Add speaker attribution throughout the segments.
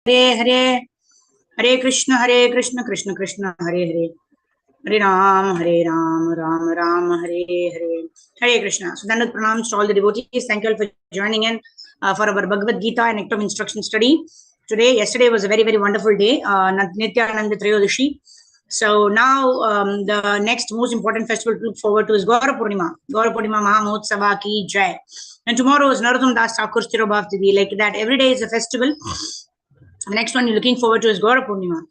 Speaker 1: Hare, Hare Krishna, Krishna Krishna, Hare Hare. Hare Ram, Ram Ram, Hare Hare. Hare Krishna. So, Dandavat pranams to all the devotees. Thank you all for joining in for our Bhagavad Gita and Act of Instruction study. Yesterday was a very, very wonderful day. Nityananda Trayodashi. So now the next most important festival to look forward to is Gaura Purnima. Gaura Purnima Mahamotsava ki Jai. And tomorrow is Narottam Das Thakur's Tirobhav Tithi. Like that, every day is a festival. The next one you're looking forward to is Gaura Purnima.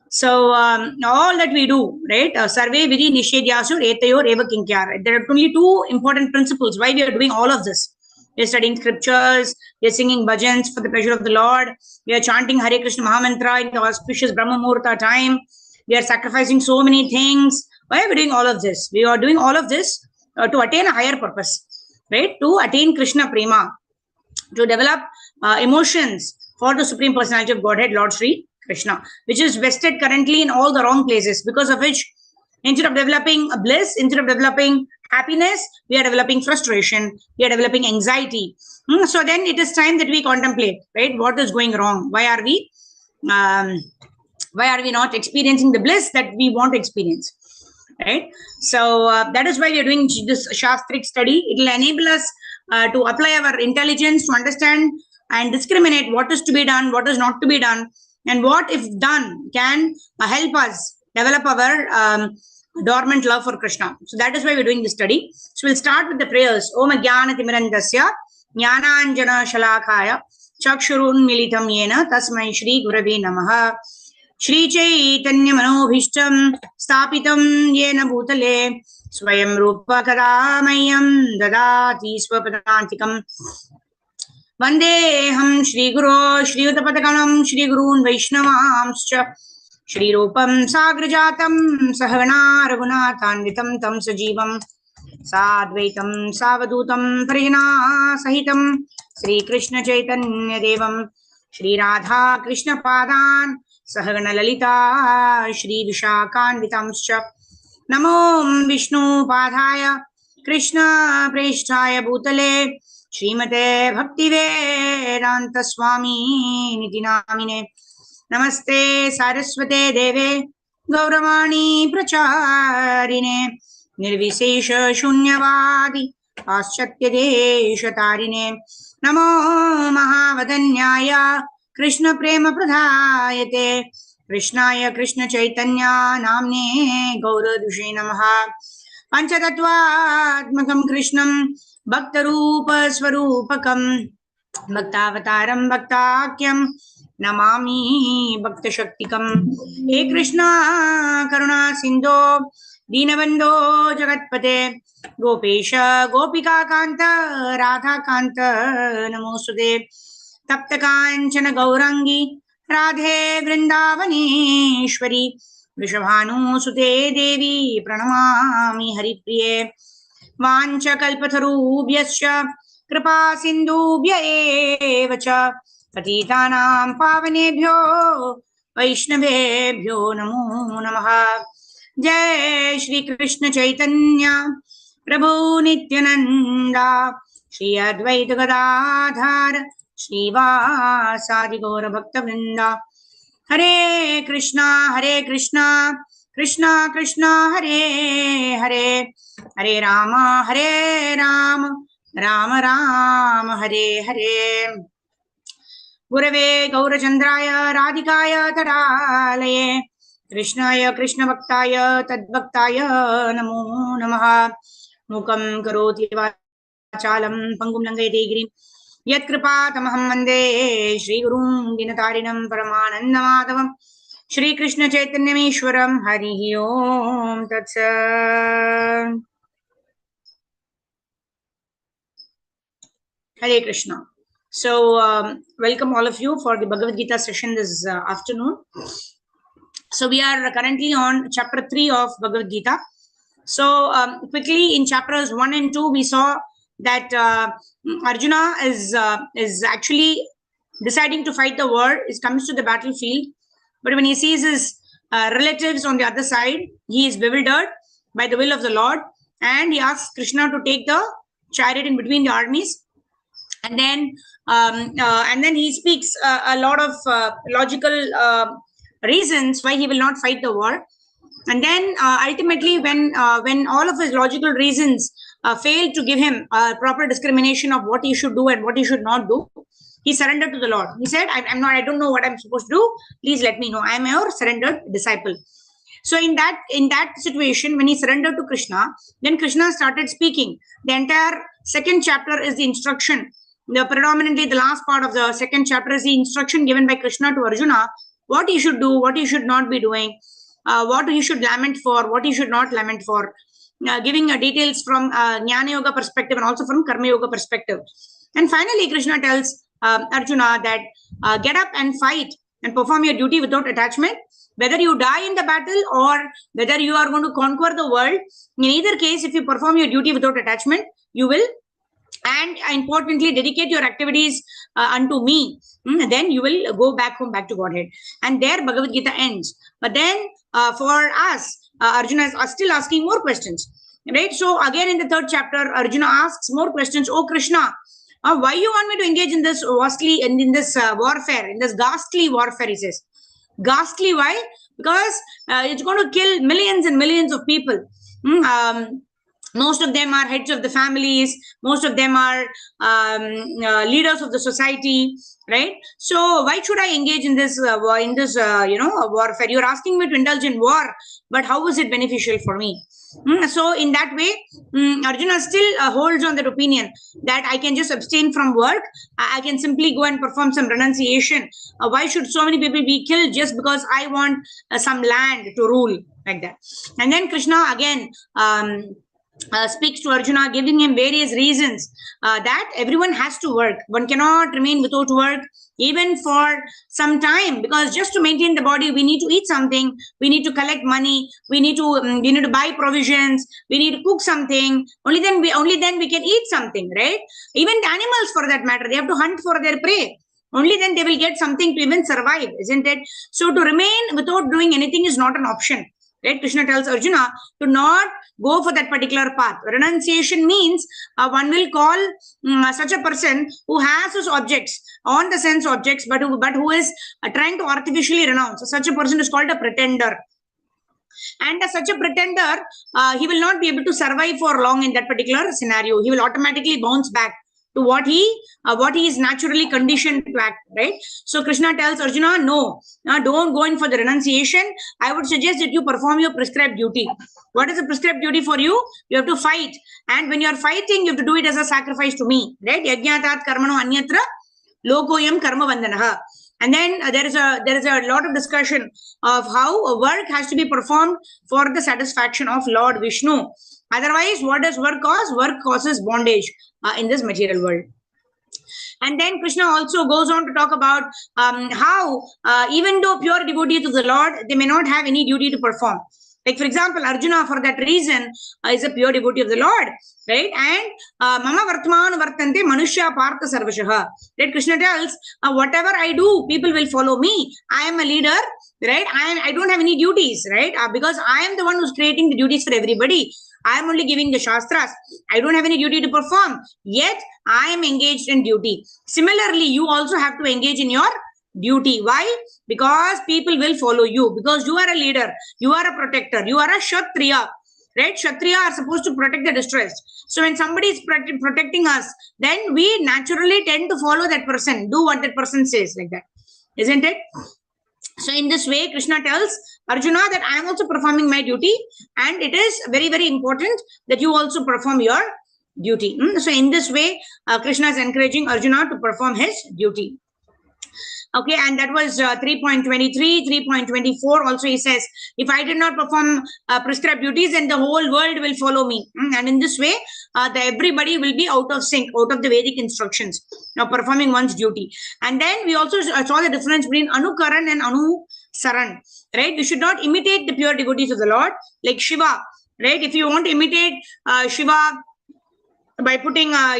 Speaker 1: So all that we do, right? Sarve Vidi Nishedhyasur Etayor Eva Kinkyar. There are only two important principles why we are doing all of this. We are studying scriptures, we are singing bhajans for the pleasure of the Lord, we are chanting Hare Krishna Mahamantra in the auspicious Brahma Muhurta time, we are sacrificing so many things. Why are we doing all of this? We are doing all of this to attain a higher purpose, right? To attain Krishna Prema, to develop emotions for the Supreme Personality of Godhead, Lord Sri Krishna, which is vested currently in all the wrong places, because of which, instead of developing a bliss, instead of developing happiness, we are developing frustration, we are developing anxiety. So then it is time that we contemplate, right? What is going wrong? Why are we not experiencing the bliss that we want to experience, right? So that is why we are doing this Shastric study. It will enable us to apply our intelligence to understand and discriminate what is to be done, what is not to be done, and what, if done, can help us develop our dormant love for Krishna. So that is why we're doing this study. So we'll start with the prayers. Om Jnana Timirandasya Jnananjana Shalakaya Chakshurun Militam Yena Tasmai Shri Gurave Namaha Shri Chaitanya Manobhishtam Stapitam Yena Bhutale Swayam Rupa Kadamayam Dadati Swapadantikam Vandeham Shri Guru Shri Uttapadakalam Shri Gurun Vaishnavamscha Shri Rupam Sagrajatam Sahana Raghunathanvitam Tam Sajivam Sadvaitam Savadutam Parijana Sahitam Sri Krishna Chaitanya Devam Shri Radha Krishna Padan Sahagana Lalita Shri Vishakhanvitamscha Namo Vishnu Padhaya Krishna Preshtaya Bhutale Srimate Bhaktivedanta Swami Niti Namine Namaste Saraswate Deve Gauravani Pracharine Nirvisesha Shunyavadi Paschatya Deshatarine Namo Mahavadanyaya Krishna Prema Pradhayate Krishnaya Krishna Chaitanya Namne Gauradushe Namaha Panchatattvatmakam Krishnam Bhaktarupa Swarupakam Bhaktavataram Bhaktakyam Namami Bhakta Shaktikam. He Krishna Karuna Sindho Dinabandho Jagatpate Gopesha Gopika Kanta Radha Kanta Namosude Tapta Kanchana Gaurangi Radhe Vrindavaneshwari Vrishabhanu Sute Devi Pranamami Haripriye Vancha Kalpatharubhyascha Kripa Sindhubhya evacha Patitanam Pavanebhyo Vaishnavebhyo Namo Namaha. Jai Shri Krishna Chaitanya Prabhu Nityananda Shri Advaita Gadadhar Shri Vasadi Gaura Bhakta Vrinda. Hare Krishna Krishna Krishna Hare Hare Hare Rama Rama Rama Hare Hare. Gurave Gaurachandraya Radhikaya Tadalaye Krishnaya Krishna Bhaktaya Tadbhaktaya Namo Namaha. Mukam Karoti Vachalam Pangum Langayate Girim Yat Kripa Tamaham Vande Shri Gurum Dinatarinam Paramananda Madhavam Shri Krishna Chaitanyameshwaram Harihi Om Tatsat. Hare Krishna. So, welcome all of you for the Bhagavad Gita session this afternoon. So, we are currently on chapter 3 of Bhagavad Gita. So, quickly in chapters 1 and 2, we saw that Arjuna is actually deciding to fight the war. He comes to the battlefield, but when he sees his relatives on the other side, he is bewildered by the will of the Lord, and he asks Krishna to take the chariot in between the armies And then he speaks a lot of logical reasons why he will not fight the war. And then ultimately, when all of his logical reasons failed to give him proper discrimination of what he should do and what he should not do, he surrendered to the Lord. He said, I don't know what I'm supposed to do. Please let me know. I am your surrendered disciple. So in that situation, when he surrendered to Krishna, then Krishna started speaking. The entire second chapter is the instruction. Predominantly, the last part of the second chapter is the instruction given by Krishna to Arjuna, what he should do, what he should not be doing, what he should lament for, what he should not lament for, giving details from Jnana Yoga perspective and also from Karma Yoga perspective. And finally, Krishna tells Arjuna that get up and fight and perform your duty without attachment. Whether you die in the battle or whether you are going to conquer the world, in either case, if you perform your duty without attachment, you will, and importantly, dedicate your activities unto me, then you will go back home, back to Godhead. And there Bhagavad Gita ends. But then for us, Arjuna is still asking more questions, right? So again, in the third chapter, Arjuna asks more questions. Oh Krishna, why you want me to engage in this vastly, in this warfare, in this ghastly warfare, he says. Ghastly, why? Because it's going to kill millions and millions of people. Most of them are heads of the families. Most of them are leaders of the society, right? So why should I engage in this warfare? You're asking me to indulge in war, but how is it beneficial for me? So in that way, Arjuna still holds on that opinion that I can just abstain from work. I can simply go and perform some renunciation. Why should so many people be killed just because I want some land to rule, like that? And then Krishna again speaks to Arjuna, giving him various reasons that everyone has to work. One cannot remain without work even for some time, because just to maintain the body, we need to eat something, we need to collect money, we need to buy provisions, we need to cook something. Only then we can eat something, right? Even the animals, for that matter, they have to hunt for their prey. Only then they will get something to even survive, isn't it? So to remain without doing anything is not an option. Right? Krishna tells Arjuna to not go for that particular path. Renunciation means one will call such a person who has his objects on the sense objects, but who is trying to artificially renounce. So such a person is called a pretender. And as such a pretender, he will not be able to survive for long in that particular scenario. He will automatically bounce back to what he is naturally conditioned to act, right? So Krishna tells Arjuna, no, don't go in for the renunciation. I would suggest that you perform your prescribed duty. What is the prescribed duty for you? You have to fight. And when you are fighting, you have to do it as a sacrifice to me, right? Yajnatat karmano anyatra lokoyam karma vandanaha. And then there is a lot of discussion of how work has to be performed for the satisfaction of Lord Vishnu. Otherwise, what does work cause? Work causes bondage in this material world. And then Krishna also goes on to talk about how even though pure devotees of the Lord, they may not have any duty to perform. Like, for example, Arjuna, for that reason, is a pure devotee of the Lord, right? And mama vartman vartante manushya partha sarvashaha. Right? Krishna tells, whatever I do, people will follow me. I am a leader, right? I don't have any duties, right? Because I am the one who's creating the duties for everybody. I am only giving the Shastras. I don't have any duty to perform. Yet, I am engaged in duty. Similarly, you also have to engage in your duty. Why? Because people will follow you. Because you are a leader. You are a protector. You are a Kshatriya. Right? Kshatriya are supposed to protect the distressed. So, when somebody is protecting us, then we naturally tend to follow that person. Do what that person says, like that. Isn't it? So in this way, Krishna tells Arjuna that I am also performing my duty, and it is very, very important that you also perform your duty. So in this way, Krishna is encouraging Arjuna to perform his duty. Okay, and that was 3.23, 3.24. Also, he says, if I did not perform prescribed duties, then the whole world will follow me. And in this way, everybody will be out of sync, out of the Vedic instructions, now performing one's duty. And then we also saw the difference between Anukaran and Anusaran, right? You should not imitate the pure devotees of the Lord, like Shiva, right? If you want to imitate Shiva by putting, by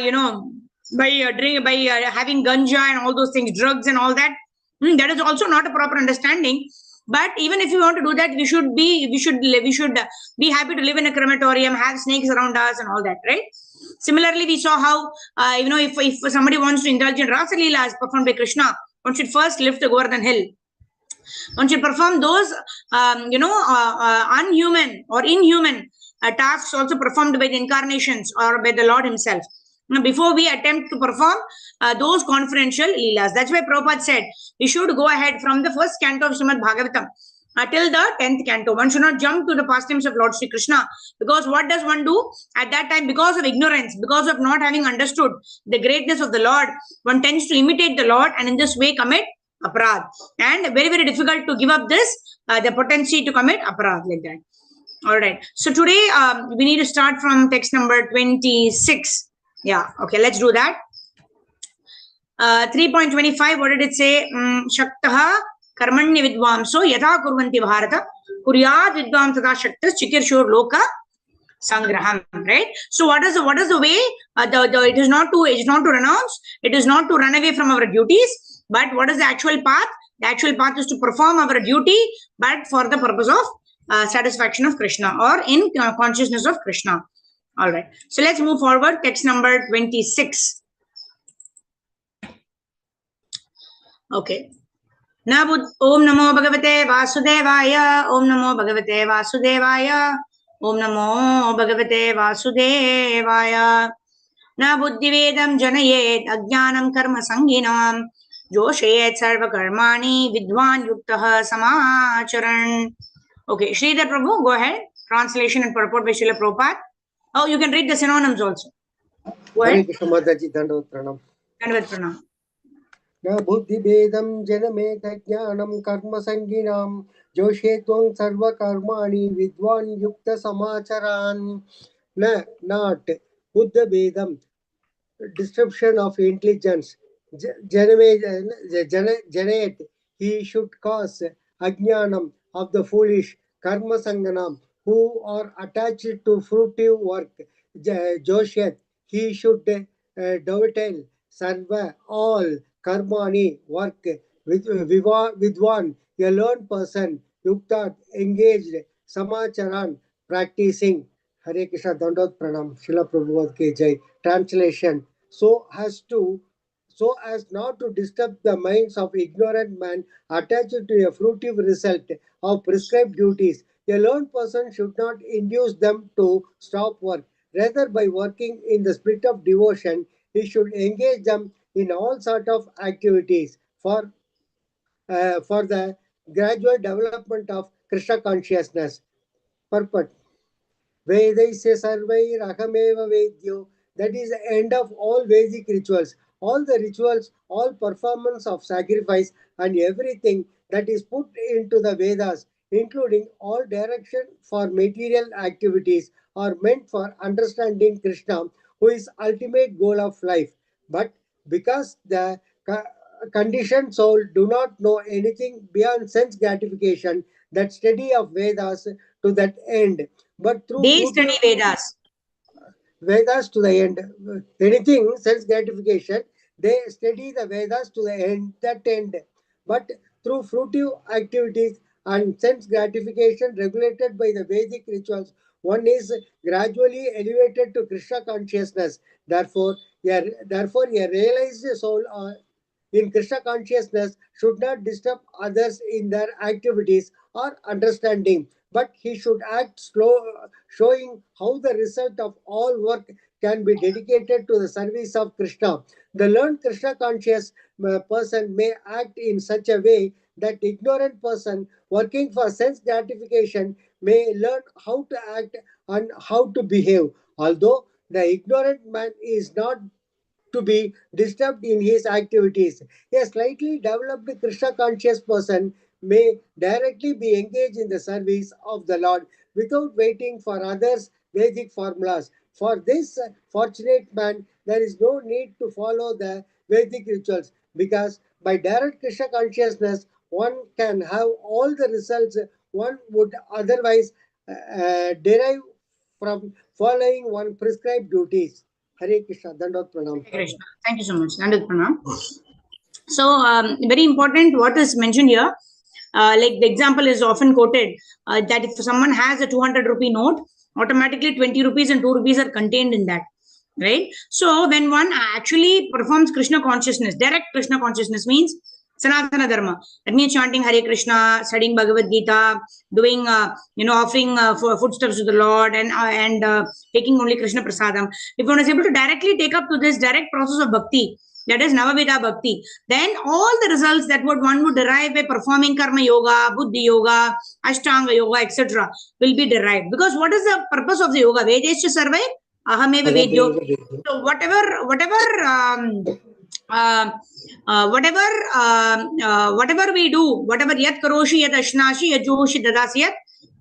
Speaker 1: having ganja and all those things, drugs and all that, that is also not a proper understanding. But even if you want to do that, we should be happy to live in a crematorium, have snakes around us and all that, right? Similarly, we saw how, if somebody wants to indulge in Rasa Leela as performed by Krishna, one should first lift the Govardhan hill. One should perform those, unhuman or inhuman tasks also performed by the incarnations or by the Lord himself. Now, before we attempt to perform those confidential Leelas. That's why Prabhupada said we should go ahead from the first canto of Srimad Bhagavatam till the 10th canto. One should not jump to the pastimes of Lord Sri Krishna, because what does one do at that time? Because of ignorance, because of not having understood the greatness of the Lord, one tends to imitate the Lord and in this way commit aparad. And very, very difficult to give up this, the potency to commit aparad like that. All right. So today we need to start from text number 26. Yeah. Okay. Let's do that. 3.25. What did it say? Shaktaha karmanya vidvamso yatha kurvanti bharata kuryat vidvam tata shaktas chikirshur loka sangraham. Right. So what is the way? It is not to renounce. It is not to run away from our duties. But what is the actual path? The actual path is to perform our duty, but for the purpose of satisfaction of Krishna or in consciousness of Krishna. All right. So let's move forward. Text number 26. Okay. Om Namo Bhagavate Vasudevaya. Om Namo Bhagavate Vasudevaya. Om Namo Bhagavate Vasudevaya. Na buddhivedam janayet ajnanam karma sanginam joshayet sarva karmani vidwan yuktah samacharan. Okay, Sridhar Prabhu, go ahead. Translation and purport by Srila Prabhupada. Oh, you can read the synonyms also. Go ahead. Dandavat Pranam.
Speaker 2: Na buddhi bedam janame tajnanam karma sanginam joshetvam sarva karmani vidwan yukta samacharan. Na, not buddha bedam, description of intelligence. Janayat, he should cause ajnanam, of the foolish, karma sanganam, who are attached to fruitive work. Joshyat, he should dovetail sarva, all, karmani, work, vidwan, a learned person, yukta, engaged, samacharan, practicing. Hare Krishna, Dandot Pranam, Srila Prabhupada Ki Jai. Translation: so as not to disturb the minds of ignorant man attached to a fruitive result of prescribed duties, a learned person should not induce them to stop work. Rather, by working in the spirit of devotion, he should engage them in all sorts of activities for the gradual development of Krishna consciousness. Purport. Vedaisya sarvair ahameva vedyo. That is the end of all Vedic rituals. All the rituals, all performance of sacrifice, and everything that is put into the Vedas, including all direction for material activities, are meant for understanding Krishna, who is ultimate goal of life. But because the conditioned soul do not know anything beyond sense gratification, that study of Vedas to that end. But through
Speaker 1: they study
Speaker 2: Vedas to the end. Anything sense gratification, they study the Vedas to the end, that end. But through fruitive activities and sense gratification regulated by the Vedic rituals, one is gradually elevated to Krishna consciousness. Therefore, a realized soul in Krishna consciousness should not disturb others in their activities or understanding, but he should act slow, showing how the result of all work can be dedicated to the service of Krishna. The learned Krishna conscious person may act in such a way that ignorant person working for sense gratification may learn how to act and how to behave. Although the ignorant man is not to be disturbed in his activities, a slightly developed Krishna conscious person may directly be engaged in the service of the Lord without waiting for others' Vedic formulas. For this fortunate man, there is no need to follow the Vedic rituals, because by direct Krishna consciousness, one can have all the results one would otherwise derive from following one prescribed duties. Hare Krishna, Dandot Pranam.
Speaker 1: Hare Krishna. Thank you so much. Dandot Pranam. So, very important what is mentioned here. Like the example is often quoted that if someone has a 200 rupee note, automatically 20 rupees and 2 rupees are contained in that. right? So when one actually performs Krishna consciousness, direct Krishna consciousness means Sanatana Dharma. That means chanting Hare Krishna, studying Bhagavad Gita, doing, offering footsteps to the Lord, and taking only Krishna Prasadam. If one is able to directly take up to this direct process of bhakti, that is Navavida Bhakti, then all the results that one would derive by performing Karma Yoga, Buddhi Yoga, Ashtanga Yoga, etc., will be derived. Because what is the purpose of the yoga? Veda is to survive. Ahameva Vedyo. So uh, whatever we do, whatever yat karoshi, yat ashnashi, yat joshi dadasi,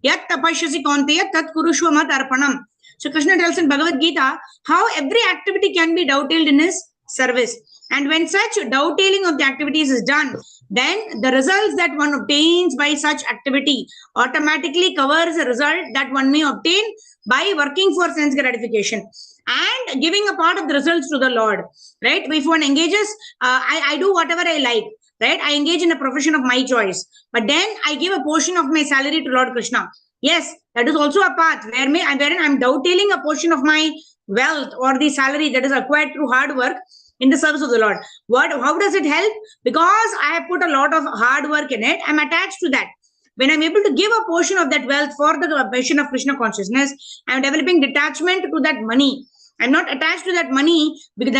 Speaker 1: yat tapashyasi kaunteya, tat kurushva mat arpanam. So Krishna tells in Bhagavad Gita how every activity can be dovetailed in his service. And when such dovetailing of the activities is done, then the results that one obtains by such activity automatically covers the result that one may obtain by working for sense gratification and giving a part of the results to the Lord, right? If one engages, I do whatever I like, right? I engage in a profession of my choice, but then I give a portion of my salary to Lord Krishna. Yes, that is also a path wherein I'm dovetailing a portion of my wealth or the salary that is acquired through hard work in the service of the Lord. How does it help? Because I have put a lot of hard work in it, I'm attached to that. When I'm able to give a portion of that wealth for the mission of Krishna consciousness, I'm developing detachment to that money. I'm not attached to that money because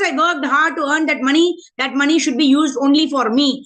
Speaker 1: I worked hard to earn that money should be used only for me.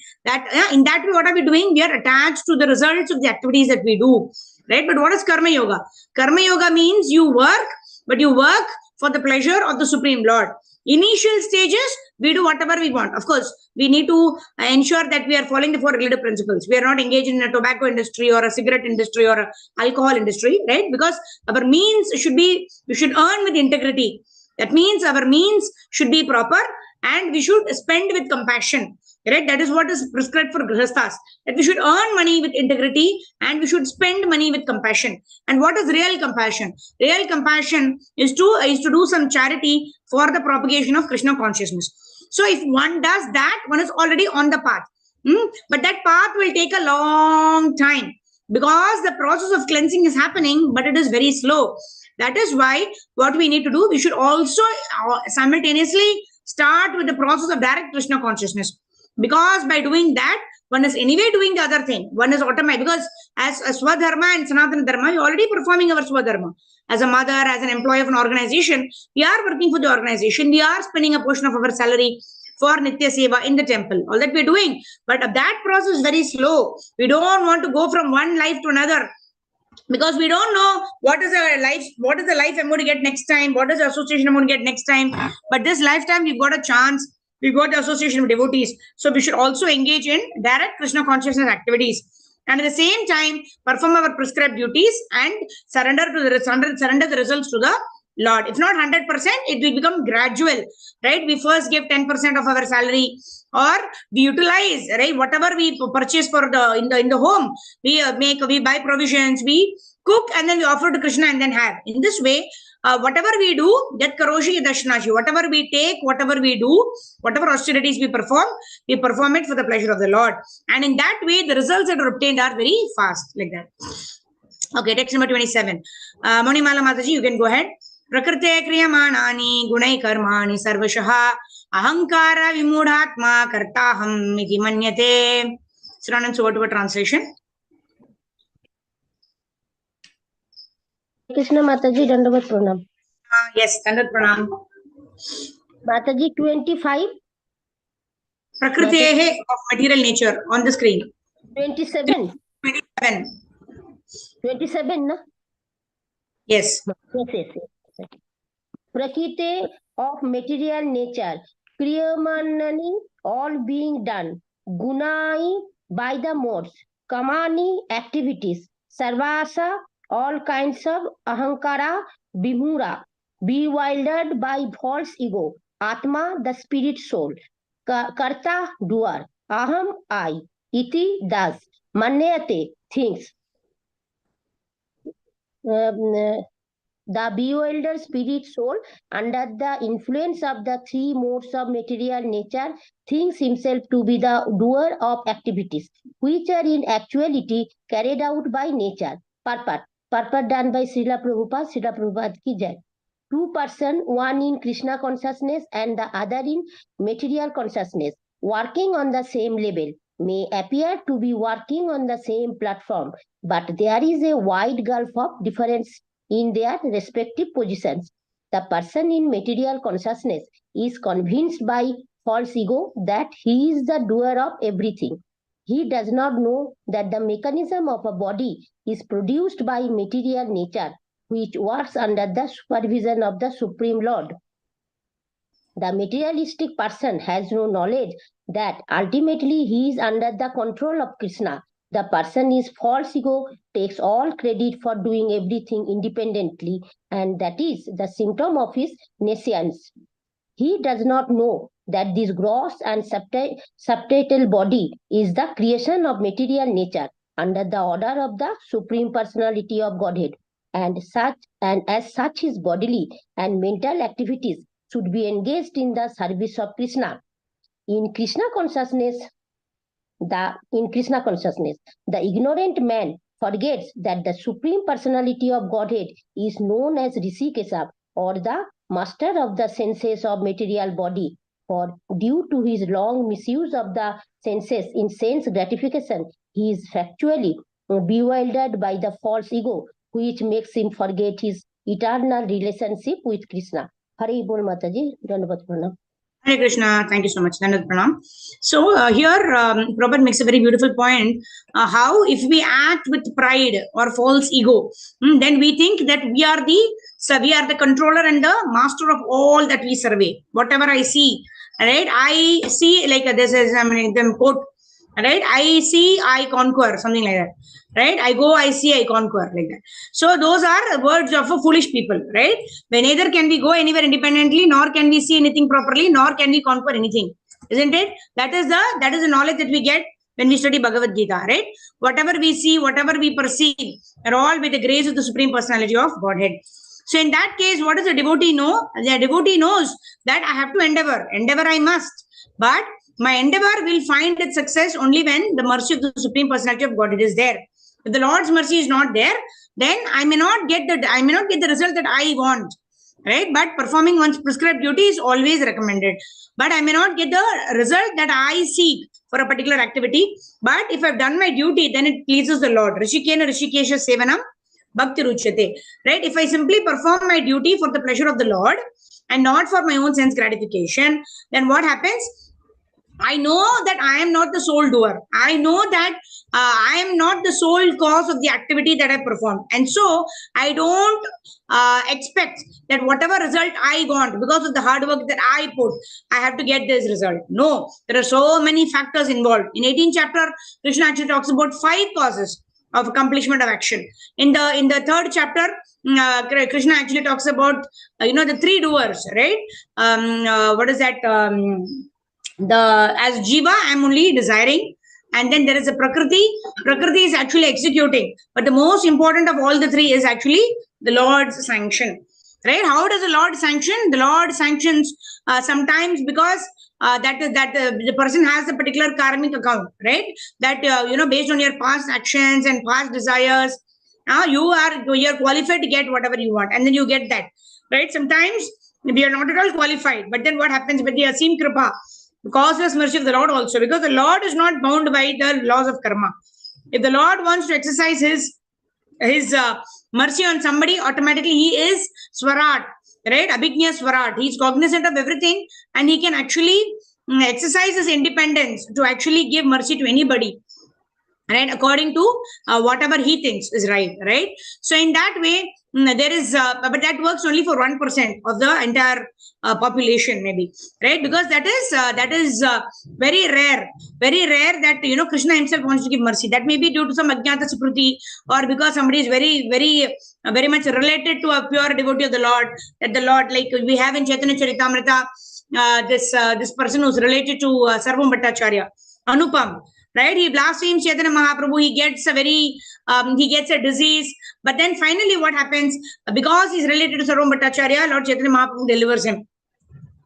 Speaker 1: In that way, what are we doing? We are attached to the results of the activities that we do, right? But what is Karma Yoga? Karma Yoga means you work, but you work for the pleasure of the Supreme Lord. Initial stages, we do whatever we want. Of course, we need to ensure that we are following the four related principles. We are not engaged in a tobacco industry or a cigarette industry or a alcohol industry, right? Because our means we should earn with integrity. That means our means should be proper and we should spend with compassion, right? That is what is prescribed for grihasthas, that we should earn money with integrity and we should spend money with compassion. And what is real compassion? Real compassion is to do some charity for the propagation of Krishna consciousness. So if one does that, one is already on the path. But that path will take a long time because the process of cleansing is happening, but it is very slow. That is why what we need to do, we should also simultaneously start with the process of direct Krishna consciousness. Because by doing that, one is anyway doing the other thing. One is automatic. Because as a Swadharma and Sanatana Dharma, we are already performing our Swadharma. As a mother, as an employee of an organization, we are working for the organization. We are spending a portion of our salary for Nitya Seva in the temple. All that we're doing. But that process is very slow. We don't want to go from one life to another because we don't know what is the life I'm going to get next time, what is the association I'm going to get next time. But this lifetime, we've got a chance. We've got the association with devotees. So we should also engage in direct Krishna consciousness activities. And at the same time, perform our prescribed duties and surrender the results to the Lord. If not 100%, it will become gradual, right? We first give 10% of our salary, or we utilize, right, whatever we purchase for in the home. We buy provisions, we cook, and then we offer to Krishna and then have. In this way, whatever we do, yat karoshi yadashnashi, whatever we take, whatever we do, whatever austerities we perform it for the pleasure of the Lord. And in that way, the results that are obtained are very fast, like that. Okay, text number 27. Monimala Mataji, you can go ahead. Prakrite kriyamani gunai karmani sarvashah ahankara vimudhatma kartaham iti manyate. Sranam, so what about translation?
Speaker 3: Krishna Mataji, Dandavat Pranam.
Speaker 1: Yes, Dandavat Pranam.
Speaker 3: Mataji, 25.
Speaker 1: Prakritehe of material nature on the screen.
Speaker 3: 27.
Speaker 1: 27.
Speaker 3: 27, na?
Speaker 1: Yes.
Speaker 3: Yes. Prakrite of material nature, kriyamanani, all being done, gunai by the modes, kamani activities, sarvasa all kinds of ahankara, bimura, bewildered by false ego, atma the spirit soul, karta doer, aham I, iti does, manyate thinks. The bewildered spirit soul, under the influence of the three modes of material nature, thinks himself to be the doer of activities, which are in actuality carried out by nature. Purport done by Srila Prabhupada. Srila Prabhupada ki jai. two person, one in Krishna consciousness and the other in material consciousness, working on the same level, may appear to be working on the same platform, but there is a wide gulf of difference in their respective positions. The person in material consciousness is convinced by false ego that he is the doer of everything. He does not know that the mechanism of a body is produced by material nature, which works under the supervision of the Supreme Lord. The materialistic person has no knowledge that ultimately he is under the control of Krishna. The person is false ego, takes all credit for doing everything independently, and that is the symptom of his nescience. He does not know that this gross and subtitle body is the creation of material nature under the order of the Supreme Personality of Godhead, and as such his bodily and mental activities should be engaged in the service of Krishna. In Krishna consciousness, the ignorant man forgets that the Supreme Personality of Godhead is known as Rishikesha, or the master of the senses of material body, for due to his long misuse of the senses in sense gratification, he is factually bewildered by the false ego, which makes him forget his eternal relationship with Krishna. Hare Bol Mataji, Dandavat Pranam.
Speaker 1: Hare Krishna, thank you so much. Dandavat Pranam. So here, Prabhupada makes a very beautiful point. How if we act with pride or false ego, then we think that we are the controller and the master of all that we survey. Whatever I see, right? I see, like this is them quote, right? I see, I conquer, something like that. Right? I go, I see, I conquer, like that. So those are words of a foolish people, right? When neither can we go anywhere independently, nor can we see anything properly, nor can we conquer anything, isn't it? That is the knowledge that we get when we study Bhagavad Gita, right? Whatever we see, whatever we perceive, are all with the grace of the Supreme Personality of Godhead. So in that case, what does the devotee know? The devotee knows that I have to endeavor. Endeavor I must. But my endeavor will find its success only when the mercy of the Supreme Personality of Godhead is there. If the Lord's mercy is not there, then I may not get the result that I want, right? But performing one's prescribed duty is always recommended. But I may not get the result that I seek for a particular activity. But if I've done my duty, then it pleases the Lord. Rishikena Rishikesha Sevanam Bhakti Ruchyate. Right? If I simply perform my duty for the pleasure of the Lord and not for my own sense gratification, then what happens? I know that I am not the sole doer. I know that I am not the sole cause of the activity that I performed. And so I don't expect that whatever result I want because of the hard work that I put, I have to get this result. No, there are so many factors involved. In 18th chapter, Krishna actually talks about 5 causes of accomplishment of action. In the 3rd chapter, Krishna actually talks about, the 3 doers, right? What is that? As Jiva, I'm only desiring, and then there is a Prakriti. Prakriti is actually executing, but the most important of all the 3 is actually the Lord's sanction, right? How does the Lord sanction? The Lord sanctions sometimes because the person has a particular karmic account, right? That based on your past actions and past desires, you're qualified to get whatever you want, and then you get that, right? Sometimes we are not at all qualified, but then what happens with the Asim Kripa? Causeless mercy of the Lord also, because the Lord is not bound by the laws of karma. If the Lord wants to exercise his mercy on somebody, automatically he is Swarat, right? Abhignya Swarat. He is cognizant of everything, and he can actually exercise his independence to actually give mercy to anybody, right? According to whatever he thinks is right? So in that way, there is, but that works only for 1% of the entire population, maybe, right? Because that is very rare that Krishna himself wants to give mercy. That may be due to some ajnata sukriti, or because somebody is very, very, very much related to a pure devotee of the Lord. That the Lord, like we have in Chaitanya Charitamrita, this person who's related to Sarvam Bhattacharya, Anupam. Right? He blasphemes Chaitanya Mahaprabhu. He gets a disease. But then finally what happens? Because he's related to Sarvam Bhattacharya, Lord Chaitanya Mahaprabhu delivers him.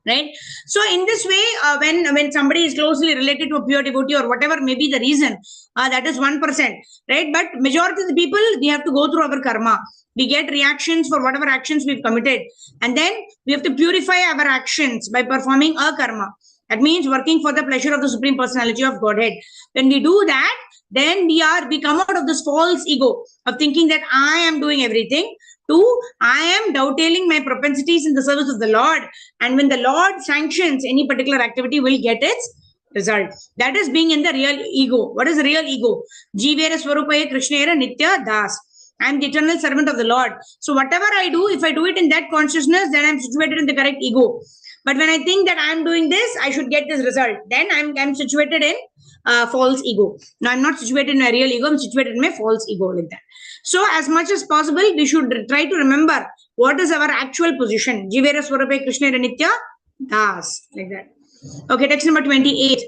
Speaker 1: Right? So in this way, when somebody is closely related to a pure devotee or whatever may be the reason, that is 1%, right? But majority of the people, we have to go through our karma. We get reactions for whatever actions we've committed, and then we have to purify our actions by performing a karma. That means working for the pleasure of the Supreme Personality of Godhead. When we do that, then we come out of this false ego of thinking that I am doing everything, to I am dovetailing my propensities in the service of the Lord, and when the Lord sanctions any particular activity, will get its result. That is being in the real ego. What is the real ego? Jivera Swarupaye Krishnera Nitya Das. I am the eternal servant of the Lord. So whatever I do, if I do it in that consciousness, then I am situated in the correct ego. But when I think that I am doing this, I should get this result, then I'm situated in false ego. Now I'm not situated in a real ego, I'm situated in my false ego, like that. So as much as possible, we should try to remember what is our actual position. Jivera Swarupe Krishna Nitya Das, like that. Okay, text number 28.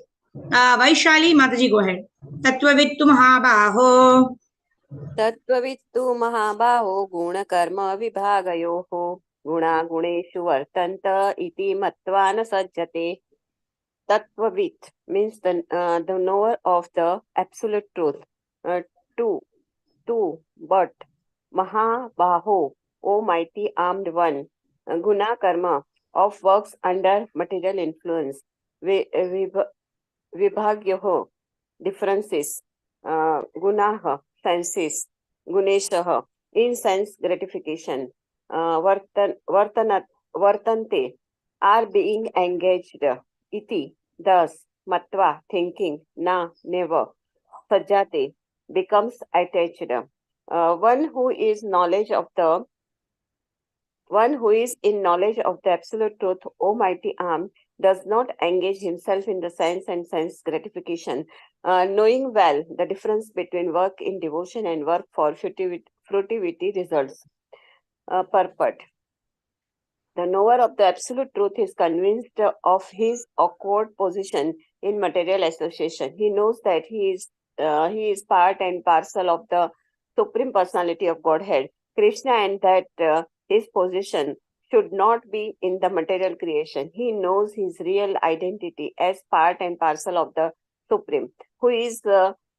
Speaker 1: Vaishali Mataji, go ahead. Tattvavittu Mahabaho.
Speaker 4: तत्त्ववित्तु महाबाहो गुणकर्म विभागयोः गुणा गुणेषु वर्तन्त इति मत्वा न सज्जते. Tattvavid means the knower of the absolute truth. But Mahabaho, O mighty armed one, Guna Karma, of works under material influence, Vibhagyoho, differences, Gunaha, senses, Guneshaha, in sense gratification, Vartante, are being engaged, Iti, thus, Matva, thinking, Na, never, Sajjate, becomes attached. One who is in knowledge of the absolute truth, O mighty arm, does not engage himself in the sense and sense gratification, knowing well the difference between work in devotion and work for fruitivity results. Purport. The knower of the absolute truth is convinced of his awkward position in material association. He knows that he is part and parcel of the Supreme Personality of Godhead, Krishna, and that his position should not be in the material creation. He knows his real identity as part and parcel of the Supreme, who is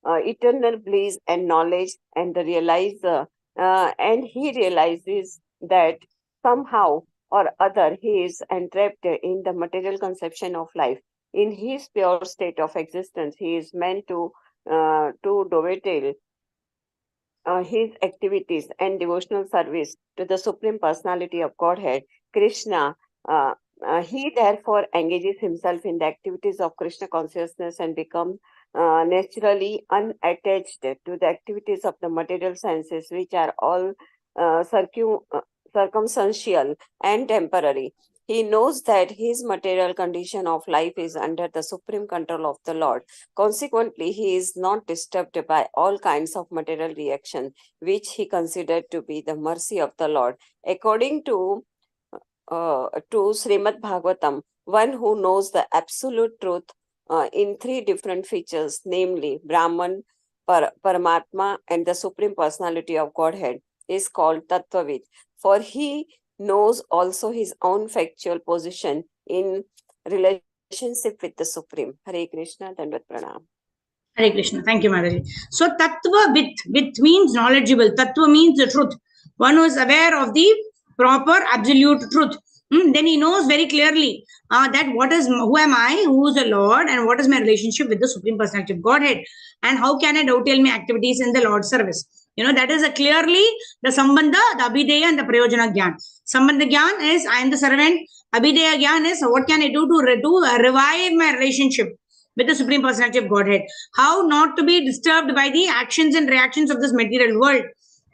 Speaker 4: eternal bliss and knowledge, and and he realizes that somehow or other he is entrapped in the material conception of life. In his pure state of existence, he is meant to dovetail his activities and devotional service to the Supreme Personality of Godhead, Krishna. He therefore engages himself in the activities of Krishna consciousness and becomes naturally unattached to the activities of the material senses, which are all circumstantial and temporary. He knows that his material condition of life is under the supreme control of the Lord. Consequently, he is not disturbed by all kinds of material reaction, which he considered to be the mercy of the Lord. According to Srimad Bhagavatam, one who knows the absolute truth in three different features, namely Brahman, Paramatma, and the Supreme Personality of Godhead, is called Tattvavid. For he knows also his own factual position in relationship with the Supreme. Hare Krishna, Dandavat Pranam.
Speaker 1: Hare Krishna. Thank you, Mataji. So, Tattva with means knowledgeable. Tattva means the truth. One who is aware of the proper absolute truth. Then he knows very clearly that who am I, who is the Lord, and what is my relationship with the Supreme Personality of Godhead, and how can I dovetail my activities in the Lord's service. That is clearly the Sambandha, the Abhideya, and the Prayojana Gyan. Sambandha Gyan is I am the servant. Abhideya Gyan is what can I do to revive my relationship with the Supreme Personality of Godhead. How not to be disturbed by the actions and reactions of this material world.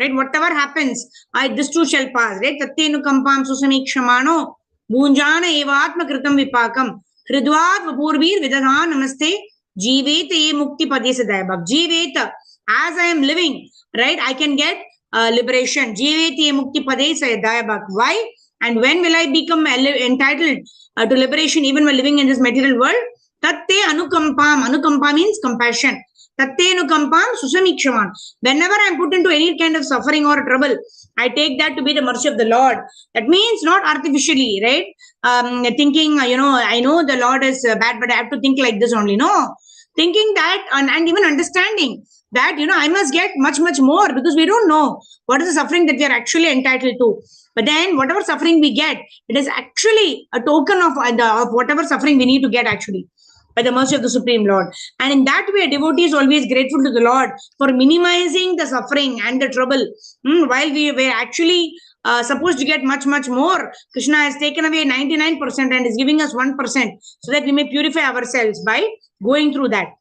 Speaker 1: Right? Whatever happens, this too shall pass. Right? Tattenu kampam susamikshmano bhunjana evatma kritam vipakam hridvat vapurvir vidadha namaste jiveta ye mukti pade sadayabhak. Jiveta, as I am living, right, I can get liberation. Jiveta ye mukti pade sadayabhak. Why? And when will I become entitled to liberation even while living in this material world? Tatte anukampam. Anukampa means compassion. Tattenukampam susamikshaman. Whenever I'm put into any kind of suffering or trouble, I take that to be the mercy of the Lord. That means not artificially, right? Thinking, I know the Lord is bad, but I have to think like this only. No, thinking that and even understanding that, I must get much, much more, because we don't know what is the suffering that we are actually entitled to. But then whatever suffering we get, it is actually a token of whatever suffering we need to get actually, by the mercy of the Supreme Lord. And in that way, a devotee is always grateful to the Lord for minimizing the suffering and the trouble. While we were actually supposed to get much, much more, Krishna has taken away 99% and is giving us 1%, so that we may purify ourselves by going through that.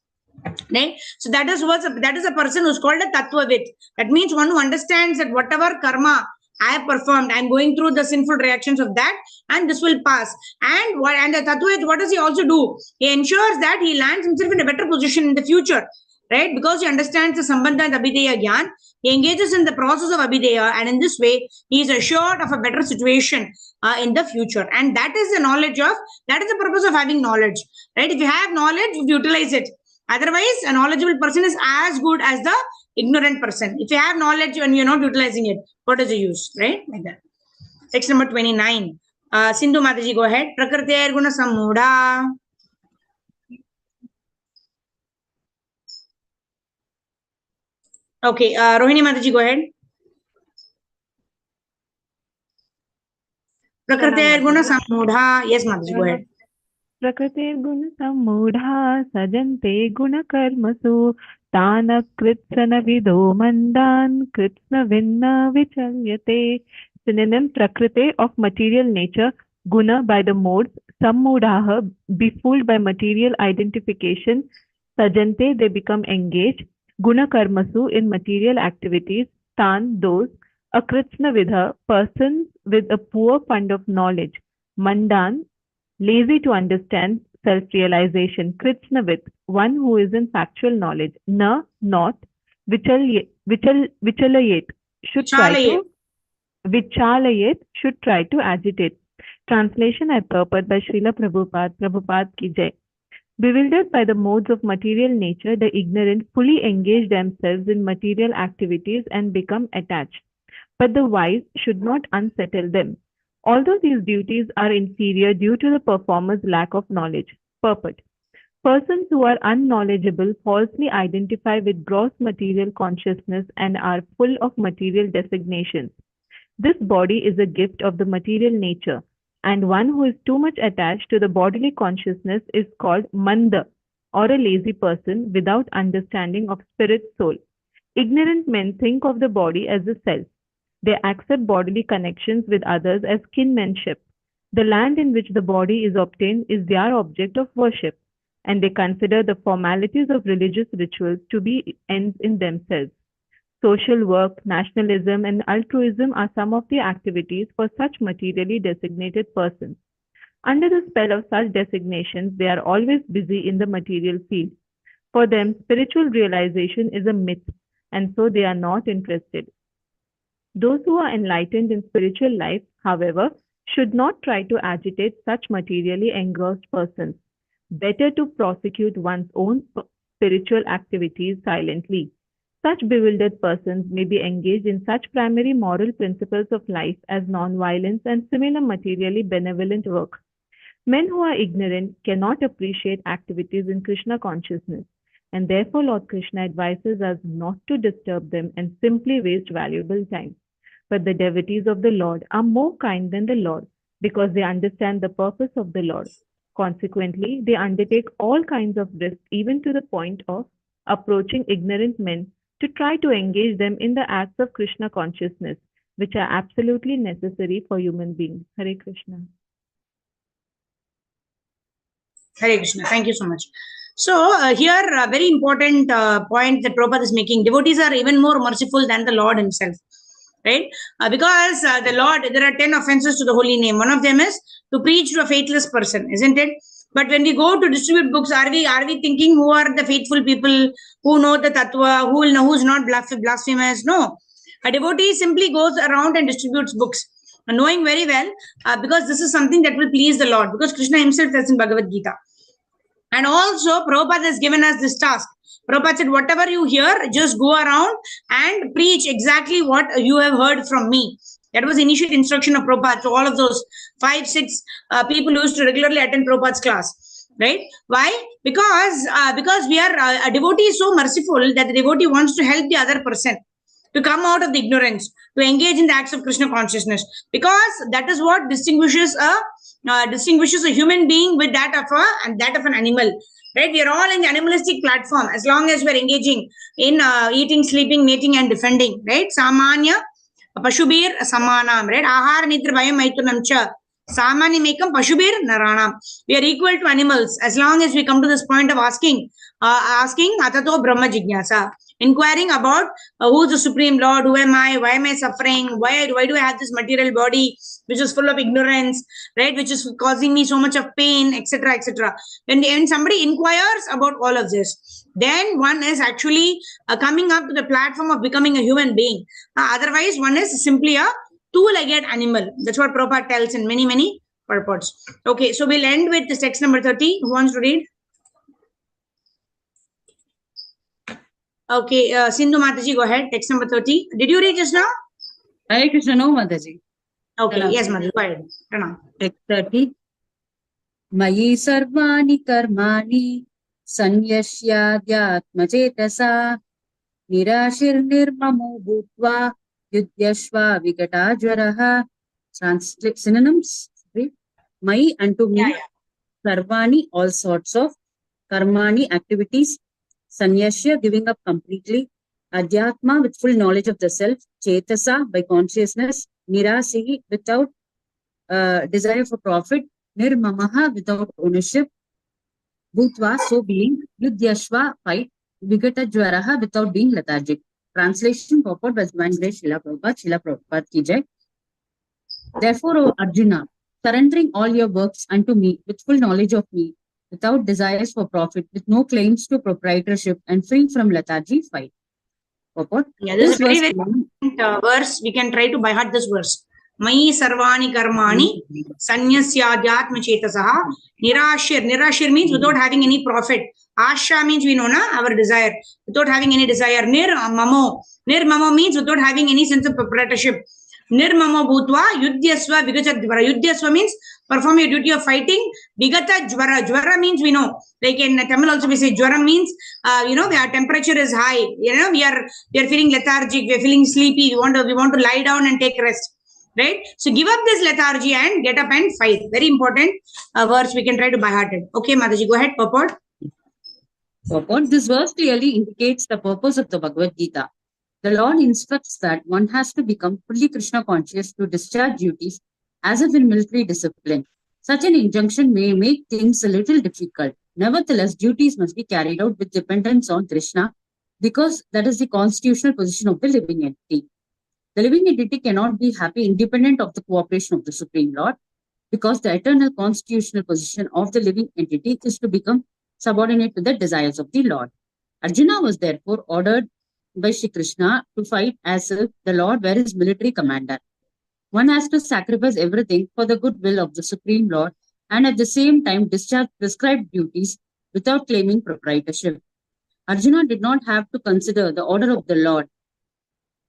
Speaker 1: Right? So that is a person who's called a tattvavit. That means one who understands that whatever karma I have performed, I'm going through the sinful reactions of that, and this will pass. And the tattvavit, what does he also do? He ensures that he lands himself in a better position in the future, right? Because he understands the sambandha and abhideya gyan, he engages in the process of abhideya, and in this way, he is assured of a better situation in the future. And that is the purpose of having knowledge, right? If you have knowledge, you utilize it. Otherwise, a knowledgeable person is as good as the ignorant person. If you have knowledge and you're not utilizing it, what is the use, right? Like that. Text number 29. Sindhu Mataji, go ahead. Prakriti guna samudha. Okay, Rohini Mataji, go ahead. Prakriti guna samudha. Yes, Mataji, go ahead.
Speaker 5: प्रकृतिर्गुणसम्मूढा सजन्ते गुणकर्मसु तान् कृत्स्नविदो मन्दान् कृत्स्नविन्न vichalyate. Synonym: Prakriti, of material nature, guna, by the modes, sammudhaha, befooled by material identification, sajante, they become engaged, guna karmasu, in material activities, tan, those, akritsnavidha, persons with a poor fund of knowledge, mandan, lazy to understand, self-realization, kritsnavit, one who is in factual knowledge, na, not, vichalayet, should try to Vichalayet, should try to agitate. Translation and purport by Srila Prabhupada ki jai. Bewildered by the modes of material nature, the ignorant fully engage themselves in material activities and become attached. But the wise should not unsettle them. Although these duties are inferior due to the performer's lack of knowledge. Purport. Persons who are unknowledgeable falsely identify with gross material consciousness and are full of material designations. This body is a gift of the material nature, and one who is too much attached to the bodily consciousness is called manda, or a lazy person without understanding of spirit soul. Ignorant men think of the body as the self. They accept bodily connections with others as kinship. The land in which the body is obtained is their object of worship, and they consider the formalities of religious rituals to be ends in themselves. Social work, nationalism, and altruism are some of the activities for such materially designated persons. Under the spell of such designations, they are always busy in the material field. For them, spiritual realization is a myth, and so they are not interested. Those who are enlightened in spiritual life, however, should not try to agitate such materially engrossed persons. Better to prosecute one's own spiritual activities silently. Such bewildered persons may be engaged in such primary moral principles of life as non-violence and similar materially benevolent work. Men who are ignorant cannot appreciate activities in Krishna consciousness, and therefore Lord Krishna advises us not to disturb them and simply waste valuable time. But the devotees of the Lord are more kind than the Lord because they understand the purpose of the Lord. Consequently, they undertake all kinds of risks, even to the point of approaching ignorant men to try to engage them in the acts of Krishna consciousness, which are absolutely necessary for human beings. Hare Krishna.
Speaker 1: Hare Krishna. Thank you so much. So here, a very important point that Prabhupada is making. Devotees are even more merciful than the Lord himself. Right? Because the Lord, there are 10 offenses to the holy name. One of them is to preach to a faithless person, isn't it? But when we go to distribute books, are we thinking who are the faithful people who know the tattva, who will know who's not blasphemous? No. A devotee simply goes around and distributes books, knowing very well because this is something that will please the Lord, because Krishna himself says in Bhagavad Gita. And also, Prabhupada has given us this task Prabhupada said, whatever you hear, just go around and preach exactly what you have heard from me. That was the initial instruction of Prabhupada to all of those 5-6 people who used to regularly attend Prabhupada's class. Right? Why? Because we are a devotee is so merciful that the devotee wants to help the other person to come out of the ignorance, to engage in the acts of Krishna consciousness, because that is what distinguishes a human being with that of an animal. Right? We are all in the animalistic platform as long as we are engaging in eating, sleeping, mating, and defending. Right? Samanya Pashubir Samanam. Right? Ahar Nitra Bhayam Maitunam Cha. Samani Mekam Pashubir Naranam. We are equal to animals as long as we come to this point of asking Atato Brahma Jignasa, inquiring about who is the Supreme Lord, who am I, why am I suffering, why do I have this material body which is full of ignorance, right, which is causing me so much of pain, etc., etc. When somebody inquires about all of this, then one is actually coming up to the platform of becoming a human being. Otherwise, one is simply a two-legged animal. That's what Prabhupada tells in many, many purports. Okay, so we'll end with this text number 30. Who wants to read? Okay, Sindhu Mataji, go ahead. Text number 30. Did you read just now?
Speaker 6: Hare Krishna, no, Mataji.
Speaker 1: Okay,
Speaker 6: Pranam.
Speaker 1: yes, Mataji, go ahead. Pranam.
Speaker 6: Text 30. Mayi sarvani karmani sanyasyadyatmacetasa nirashir nirmamo bhutva yudyashva vigatajvaraha. Translate synonyms. Mayi unto me, sarvani all sorts of, karmani activities, sanyasya giving up completely, adhyatma with full knowledge of the self, chetasa by consciousness, nirasihi without desire for profit, nirmamaha without ownership, bhutva so being, yudyashva fight, vigata jwaraha without being lethargic. Translation purport by Divine Grace Srila Prabhupada ki jai. Therefore, O Arjuna, surrendering all your works unto me with full knowledge of me, without desires for profit, with no claims to proprietorship, and free from lethargy, fight. Purport.
Speaker 1: Yeah, this is a very, very important verse. We can try to by heart this verse. Mayi sarvani karmani sanyasyadyatma chetasaha nirashir. Nirashir means without having any profit. Asha means we know na, our desire. Without having any desire. Nirmamo. Nirmamo means without having any sense of proprietorship. Nirmamo bhutva yudyasva vigachadvara. Yudyasva means perform your duty of fighting. Vigata jvara. Jvara means we know. Like in Tamil also we say jvara means our temperature is high. We are feeling lethargic. We are feeling sleepy. We want to lie down and take rest. Right? So give up this lethargy and get up and fight. Very important verse. We can try to by heart it. Okay, Mataji, go ahead. Purport.
Speaker 6: Purport. This verse clearly indicates the purpose of the Bhagavad Gita. The Lord instructs that one has to become fully Krishna conscious to discharge duties as if in military discipline. Such an injunction may make things a little difficult. Nevertheless, duties must be carried out with dependence on Krishna because that is the constitutional position of the living entity. The living entity cannot be happy independent of the cooperation of the Supreme Lord because the eternal constitutional position of the living entity is to become subordinate to the desires of the Lord. Arjuna was therefore ordered by Shri Krishna to fight as if the Lord were his military commander. One has to sacrifice everything for the goodwill of the Supreme Lord and at the same time discharge prescribed duties without claiming proprietorship. Arjuna did not have to consider the order of the Lord.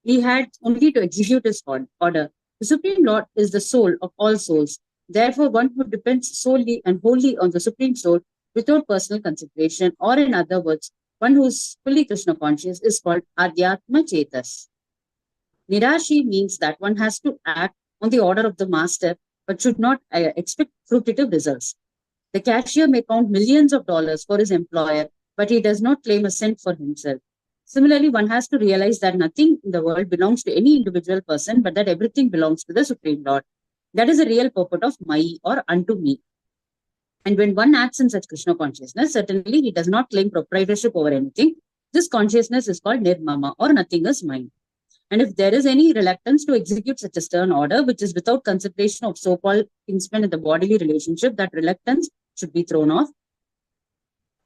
Speaker 6: He had only to execute his order. The Supreme Lord is the soul of all souls. Therefore, one who depends solely and wholly on the Supreme Soul without personal consideration, or in other words, one who is fully Krishna conscious, is called Adhyatma Chetas. Nirashi means that one has to act on the order of the master, but should not expect fruitive results. The cashier may count millions of dollars for his employer, but he does not claim a cent for himself. Similarly, one has to realize that nothing in the world belongs to any individual person, but that everything belongs to the Supreme Lord. That is the real purport of Mai or unto me. And when one acts in such Krishna consciousness, certainly he does not claim proprietorship over anything. This consciousness is called Nirmama or nothing is mine. And if there is any reluctance to execute such a stern order, which is without consideration of so-called kinsmen in the bodily relationship, that reluctance should be thrown off.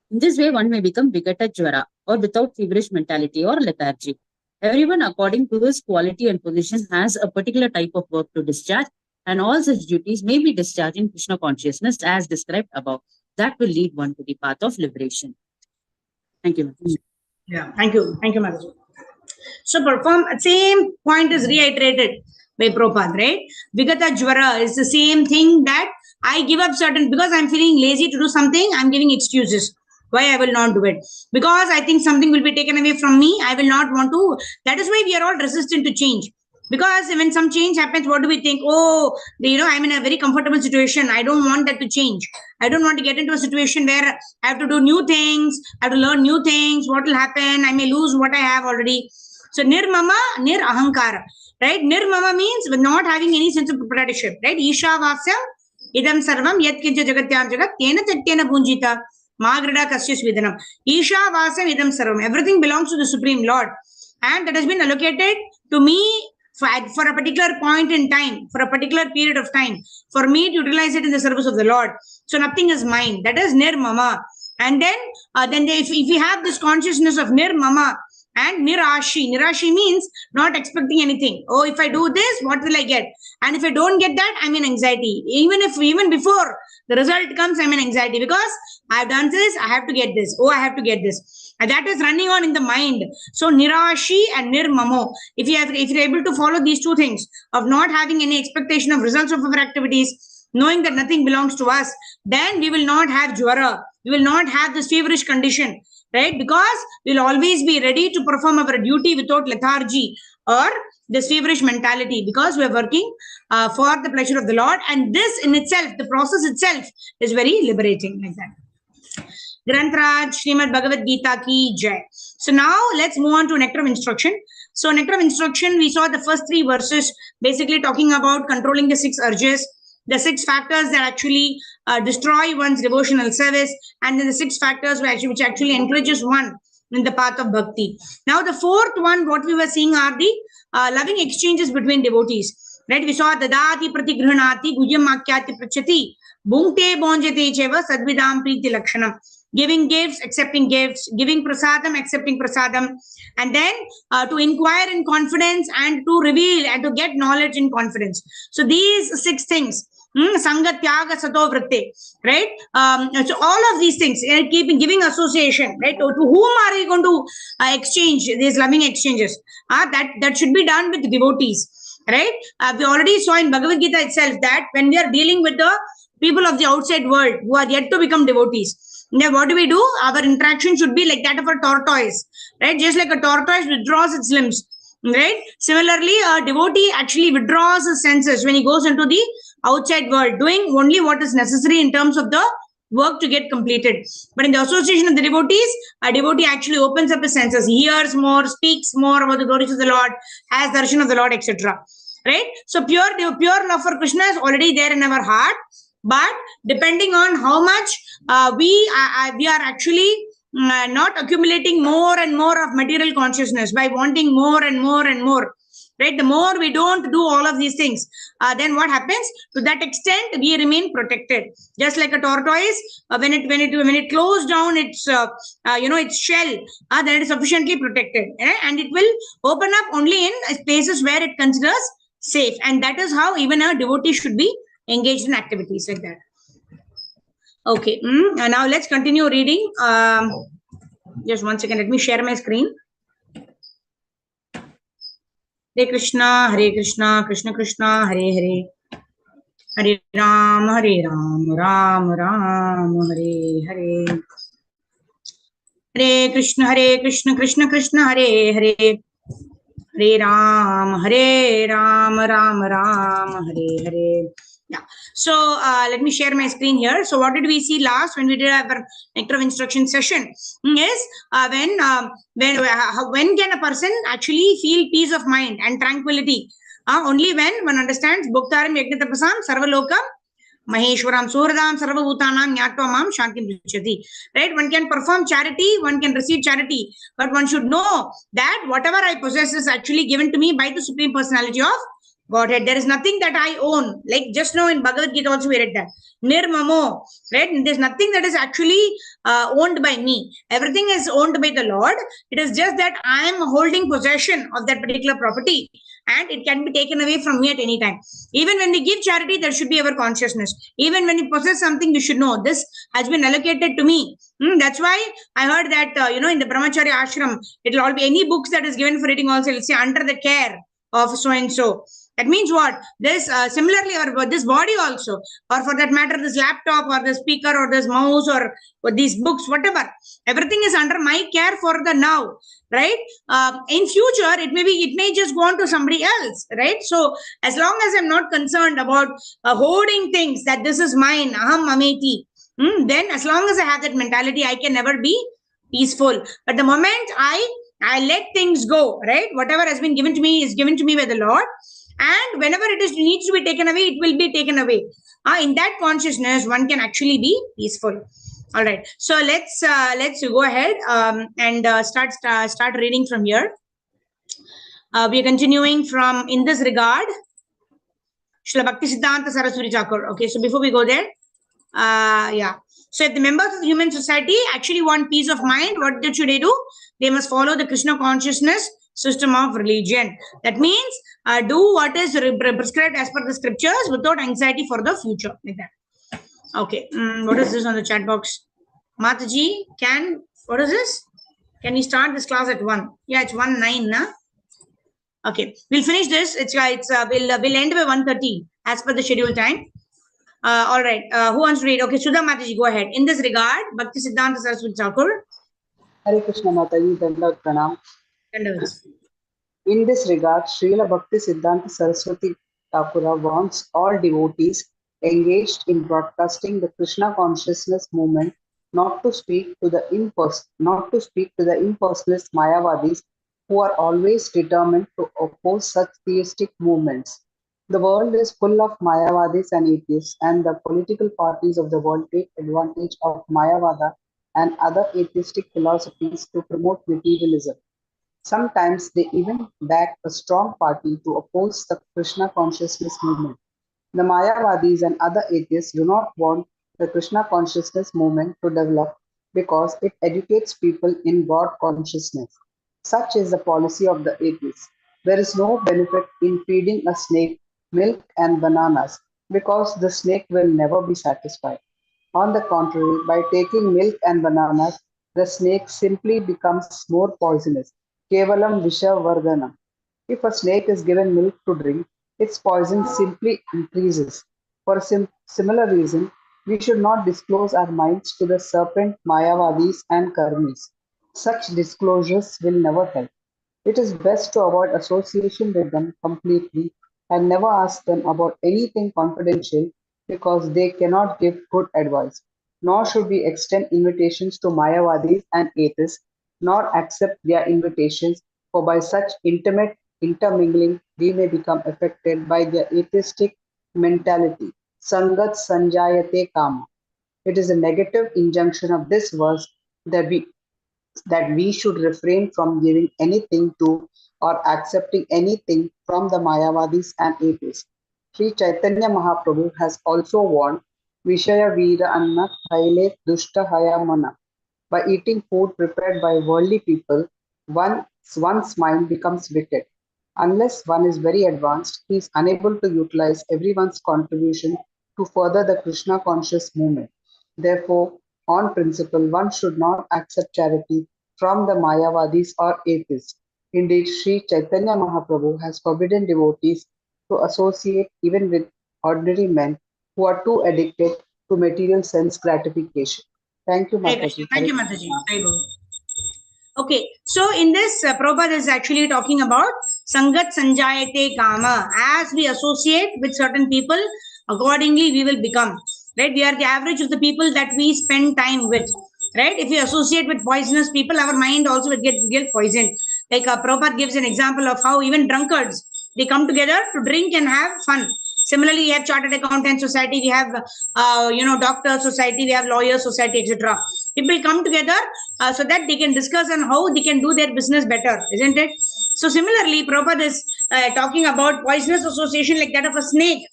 Speaker 6: In this way, one may become Vigata Jwara or without feverish mentality or lethargy. Everyone, according to his quality and position, has a particular type of work to discharge, and all such duties may be discharged in Krishna consciousness as described above. That will lead one to the path of liberation. Thank you.
Speaker 1: Yeah, thank you, Mataji. So perform, same point is reiterated by Prabhupada, right? Vigata Jvara is the same thing that I give up certain, because I'm feeling lazy to do something, I'm giving excuses why I will not do it. Because I think something will be taken away from me, I will not want to. That is why we are all resistant to change. Because when some change happens, what do we think? Oh, I'm in a very comfortable situation. I don't want that to change. I don't want to get into a situation where I have to do new things, I have to learn new things. What will happen? I may lose what I have already. So nirmama, nir ahankara, right? Nirmama means not having any sense of proprietorship, right? Isha vasyam idam sarvam yat kincha jagatyam jagat tena chatyena punjita magrida kasya svidanam. Isha vasyam idam sarvam. Everything belongs to the Supreme Lord, and that has been allocated to me for a particular point in time, for a particular period of time, for me to utilize it in the service of the Lord. So nothing is mine. That is nirmama. And then if we have this consciousness of nirmama and nirashi means not expecting anything. Oh, if I do this, what will I get? And if I don't get that, I'm in anxiety. Even before the result comes, I'm in anxiety because I've done this, I have to get this. Oh, I have to get this. And that is running on in the mind. So nirashi and nirmamo. If you're able to follow these two things of not having any expectation of results of our activities, knowing that nothing belongs to us, then we will not have jwara. We will not have this feverish condition, right? Because we'll always be ready to perform our duty without lethargy or this feverish mentality, because we are working for the pleasure of the Lord. And this in itself, the process itself, is very liberating like that. Grantraj Srimad Bhagavad Gita ki jai. So now let's move on to Nectar of Instruction. So Nectar of Instruction, we saw the first 3 verses basically talking about controlling the 6 urges, the 6 factors that actually destroy one's devotional service, and then the 6 factors which actually encourages one in the path of bhakti. Now the 4th one, what we were seeing are the loving exchanges between devotees. Right? We saw dadati pratigrhanati guhyam makyati prachati bhunkte bonjate cheva sadvidam priti lakshanam. Giving gifts, accepting gifts, giving prasadam, accepting prasadam, and then to inquire in confidence and to reveal and to get knowledge in confidence. So these 6 things, Sangha Tyaga Sato Vritte, right? So all of these things, keeping giving association, right? To whom are we going to exchange these loving exchanges? That should be done with devotees, right? We already saw in Bhagavad Gita itself that when we are dealing with the people of the outside world who are yet to become devotees, now what do? Our interaction should be like that of a tortoise, right? Just like a tortoise withdraws its limbs, right? Similarly, a devotee actually withdraws his senses when he goes into the outside world, doing only what is necessary in terms of the work to get completed. But in the association of the devotees, a devotee actually opens up his senses, hears more, speaks more about the glories of the Lord, has darshan of the Lord, etc. Right? So pure love for Krishna is already there in our heart, but depending on how much we are actually not accumulating more and more of material consciousness by wanting more and more and more, right? The more we don't do all of these things, then what happens? To that extent, we remain protected. Just like a tortoise, when it closes down its its shell, then it is sufficiently protected, and it will open up only in places where it considers safe. And that is how even a devotee should be engaged in activities like that. Okay, now let's continue reading. Just 1 second, let me share my screen. Hare Krishna, Krishna Krishna, Hare Hare. Hare Ram, Ram Ram, Hare Hare. Hare Krishna, Krishna Krishna, Hare Hare. Hare Ram, Ram Ram, Hare Hare. Yeah. So let me share my screen here. So what did we see last when we did our Nectar of Instruction session? Is when can a person actually feel peace of mind and tranquility? Only when one understands Bhoktaram Yagnatapasam Sarvalokam Maheshwaram Suhradam Sarvabhutanam Nyatva Shantim Prichati. Right? One can perform charity, one can receive charity, but one should know that whatever I possess is actually given to me by the Supreme Personality of Godhead. There is nothing that I own. Like just now in Bhagavad Gita also we read that. Nirmamo, right? There's nothing that is actually owned by me. Everything is owned by the Lord. It is just that I am holding possession of that particular property and it can be taken away from me at any time. Even when we give charity, there should be our consciousness. Even when we possess something, we should know this has been allocated to me. That's why I heard that, in the Brahmacharya ashram, it will all be any books that is given for reading also, it'll say under the care of so and so. That means what? This similarly, or this body also, or for that matter, this laptop or the speaker or this mouse or these books, whatever, everything is under my care for the now, right? In future, it may just go on to somebody else, right? So as long as I'm not concerned about hoarding things that this is mine, aham mameti, then as long as I have that mentality, I can never be peaceful. But the moment I let things go, right? Whatever has been given to me is given to me by the Lord. And whenever it needs to be taken away, it will be taken away. In that consciousness, one can actually be peaceful. All right. So let's go ahead and start reading from here. We are continuing from in this regard. Srila Bhakti Siddhanta Saraswati Thakur. Okay. So before we go there, yeah. So if the members of the human society actually want peace of mind, what should they do? They must follow the Krishna consciousness system of religion. That means do what is prescribed as per the scriptures without anxiety for the future. Like that. Okay. What is this on the chat box? Mataji, what is this? Can we start this class at 1? Yeah, it's 1:09, na? Okay. We'll finish this. We'll end by 1:30 as per the schedule time. All right. Who wants to read? Okay, Sudha Mataji, go ahead. In this regard, Bhakti Siddhanta Saraswati Thakur.
Speaker 7: Hare Krishna Mataji, Dandavat Pranam. In this regard, Srila Bhakti Siddhanta Saraswati Thakura wants all devotees engaged in broadcasting the Krishna consciousness movement not to speak to the impersonalist Mayavadis who are always determined to oppose such theistic movements. The world is full of Mayavadis and atheists, and the political parties of the world take advantage of Mayavada and other atheistic philosophies to promote materialism. Sometimes they even back a strong party to oppose the Krishna consciousness movement. The Mayavadis and other atheists do not want the Krishna consciousness movement to develop because it educates people in God consciousness. Such is the policy of the atheists. There is no benefit in feeding a snake milk and bananas because the snake will never be satisfied. On the contrary, by taking milk and bananas, the snake simply becomes more poisonous. Kevalam Visha Vardhanam. If a snake is given milk to drink, its poison simply increases. For a similar reason, we should not disclose our minds to the serpent Mayavadis and Karmis. Such disclosures will never help. It is best to avoid association with them completely and never ask them about anything confidential because they cannot give good advice. Nor should we extend invitations to Mayavadis and atheists, nor accept their invitations, for by such intimate intermingling, we may become affected by their atheistic mentality. Sangat Sanjayate Kama. It is a negative injunction of this verse that we should refrain from giving anything to or accepting anything from the Mayavadis and atheists. Sri Chaitanya Mahaprabhu has also warned Vishaya Veera Anna Thaile Dushta Hayamana. By eating food prepared by worldly people, one's mind becomes wicked. Unless one is very advanced, he is unable to utilize everyone's contribution to further the Krishna conscious movement. Therefore, on principle, one should not accept charity from the Mayavadis or atheists. Indeed, Sri Chaitanya Mahaprabhu has forbidden devotees to associate even with ordinary men who are too addicted to material sense gratification. Thank you, Mataji.
Speaker 1: Thank you, Mataji. Very good. Okay, so in this, Prabhupada is actually talking about Sangat Sanjayate Kama. As we associate with certain people, accordingly we will become. Right? We are the average of the people that we spend time with. Right? If we associate with poisonous people, our mind also will get poisoned. Like Prabhupada gives an example of how even drunkards, they come together to drink and have fun. Similarly, we have Chartered Accountant Society, we have, Doctor Society, we have Lawyer Society, etc. People come together so that they can discuss on how they can do their business better, isn't it? So similarly, Prabhupada is talking about poisonous association like that of a snake,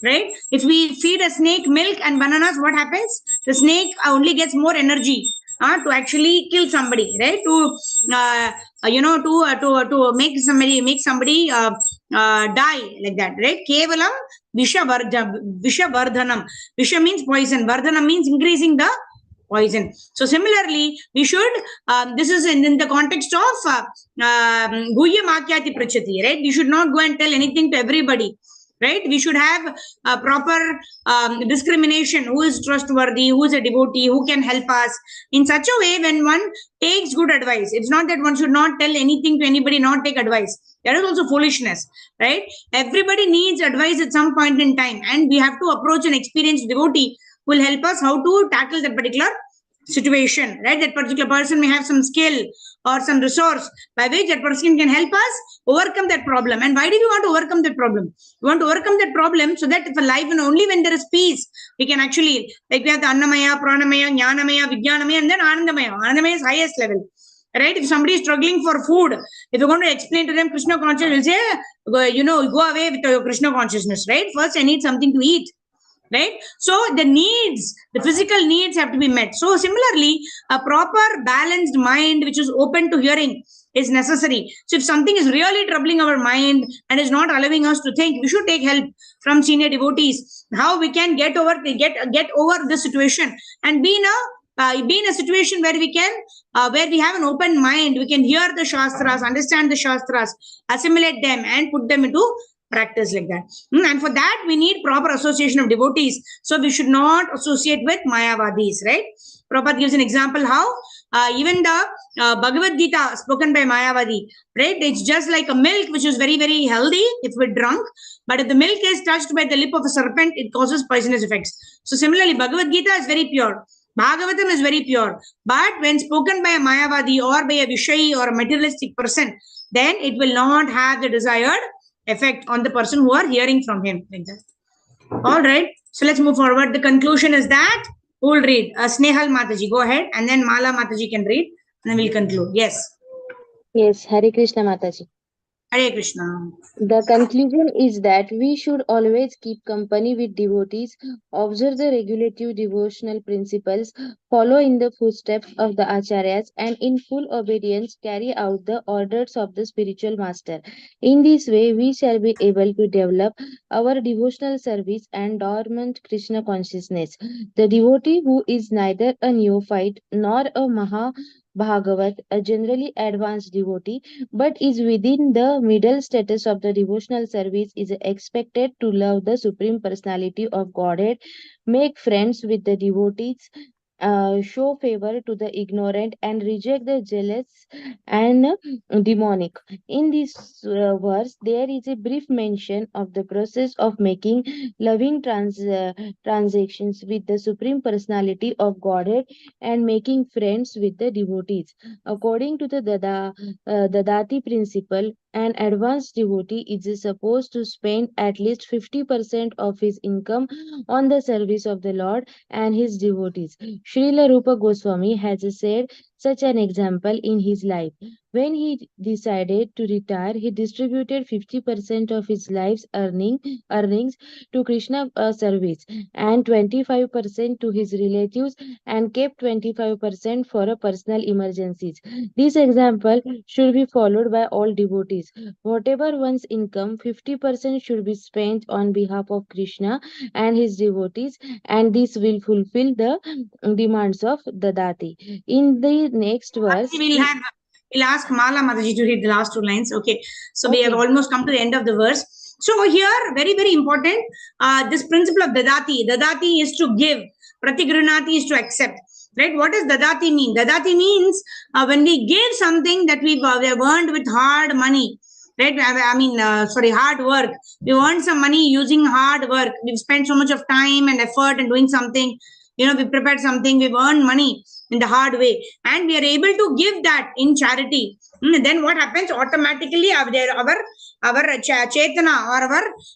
Speaker 1: right? If we feed a snake milk and bananas, what happens? The snake only gets more energy to actually kill somebody, right? To to make somebody die like that, right? Kevalam Vishavardhanam. Visha means poison. Vardhanam means increasing the poison. So similarly, we should, this is in the context of Guhya Makyati Prachati, right? We should not go and tell anything to everybody, right? We should have a proper discrimination, who is trustworthy, who is a devotee, who can help us in such a way. When one takes good advice, it's not that one should not tell anything to anybody, not take advice. That is also foolishness, right? Everybody needs advice at some point in time, and we have to approach an experienced devotee who will help us how to tackle that particular situation, right? That particular person may have some skill or some resource by which that person can help us overcome that problem. And why do we want to overcome that problem? We want to overcome that problem so that for life, and only when there is peace, we can actually, like we have the Annamaya, Pranamaya, Jnanamaya, Vijnanamaya, and then Anandamaya. Anandamaya is highest level. Right? If somebody is struggling for food, if you're going to explain to them Krishna consciousness, will say, go away with your Krishna consciousness, right? First, I need something to eat. Right? So the needs, the physical needs have to be met. So similarly, a proper balanced mind which is open to hearing is necessary. So if something is really troubling our mind and is not allowing us to think, we should take help from senior devotees. How we can get over the situation and be in a situation where we can, where we have an open mind, we can hear the Shastras, understand the Shastras, assimilate them and put them into practice like that. And for that, we need proper association of devotees. So we should not associate with Mayavadis, right? Prabhupada gives an example how even the Bhagavad Gita spoken by Mayavadi, right? It's just like a milk which is very, very healthy if we're drunk. But if the milk is touched by the lip of a serpent, it causes poisonous effects. So similarly, Bhagavad Gita is very pure. Bhagavatam is very pure. But when spoken by a Mayavadi or by a Vishayi or a materialistic person, then it will not have the desired effect on the person who are hearing from him like that. All right. So let's move forward. The conclusion is that who will read? Snehal Mataji, go ahead, and then Mala Mataji can read, and then we'll conclude. Yes.
Speaker 3: Yes, Hare Krishna Mataji.
Speaker 1: Hare Krishna.
Speaker 3: The conclusion is that we should always keep company with devotees, observe the regulative devotional principles, follow in the footsteps of the acharyas, and in full obedience carry out the orders of the spiritual master. In this way, we shall be able to develop our devotional service and dormant Krishna consciousness. The devotee who is neither a neophyte nor a Bhagavat, a generally advanced devotee, but is within the middle status of the devotional service, is expected to love the Supreme Personality of Godhead, make friends with the devotees, show favor to the ignorant, and reject the jealous and demonic. In this verse, there is a brief mention of the process of making loving transactions with the Supreme Personality of Godhead and making friends with the devotees. According to the Dadati principle, an advanced devotee is supposed to spend at least 50% of his income on the service of the Lord and his devotees. Srila Rupa Goswami has said such an example in his life. When he decided to retire, he distributed 50% of his life's earnings to Krishna service and 25% to his relatives and kept 25% for personal emergencies. This example should be followed by all devotees. Whatever one's income, 50% should be spent on behalf of Krishna and his devotees, and this will fulfill the demands of Dadati. In the next verse,
Speaker 1: We'll ask Mala Mataji to read the last two lines. Okay. So we have almost come to the end of the verse. So here, very, very important, this principle of Dadati. Dadati is to give. Pratigranati is to accept. Right? What does Dadati mean? Dadati means when we give something that we have earned with hard money. Right? Hard work. We earned some money using hard work. We've spent so much of time and effort in doing something. We prepared something. We've earned money in the hard way, and we are able to give that in charity. Then what happens? Automatically, our chetana or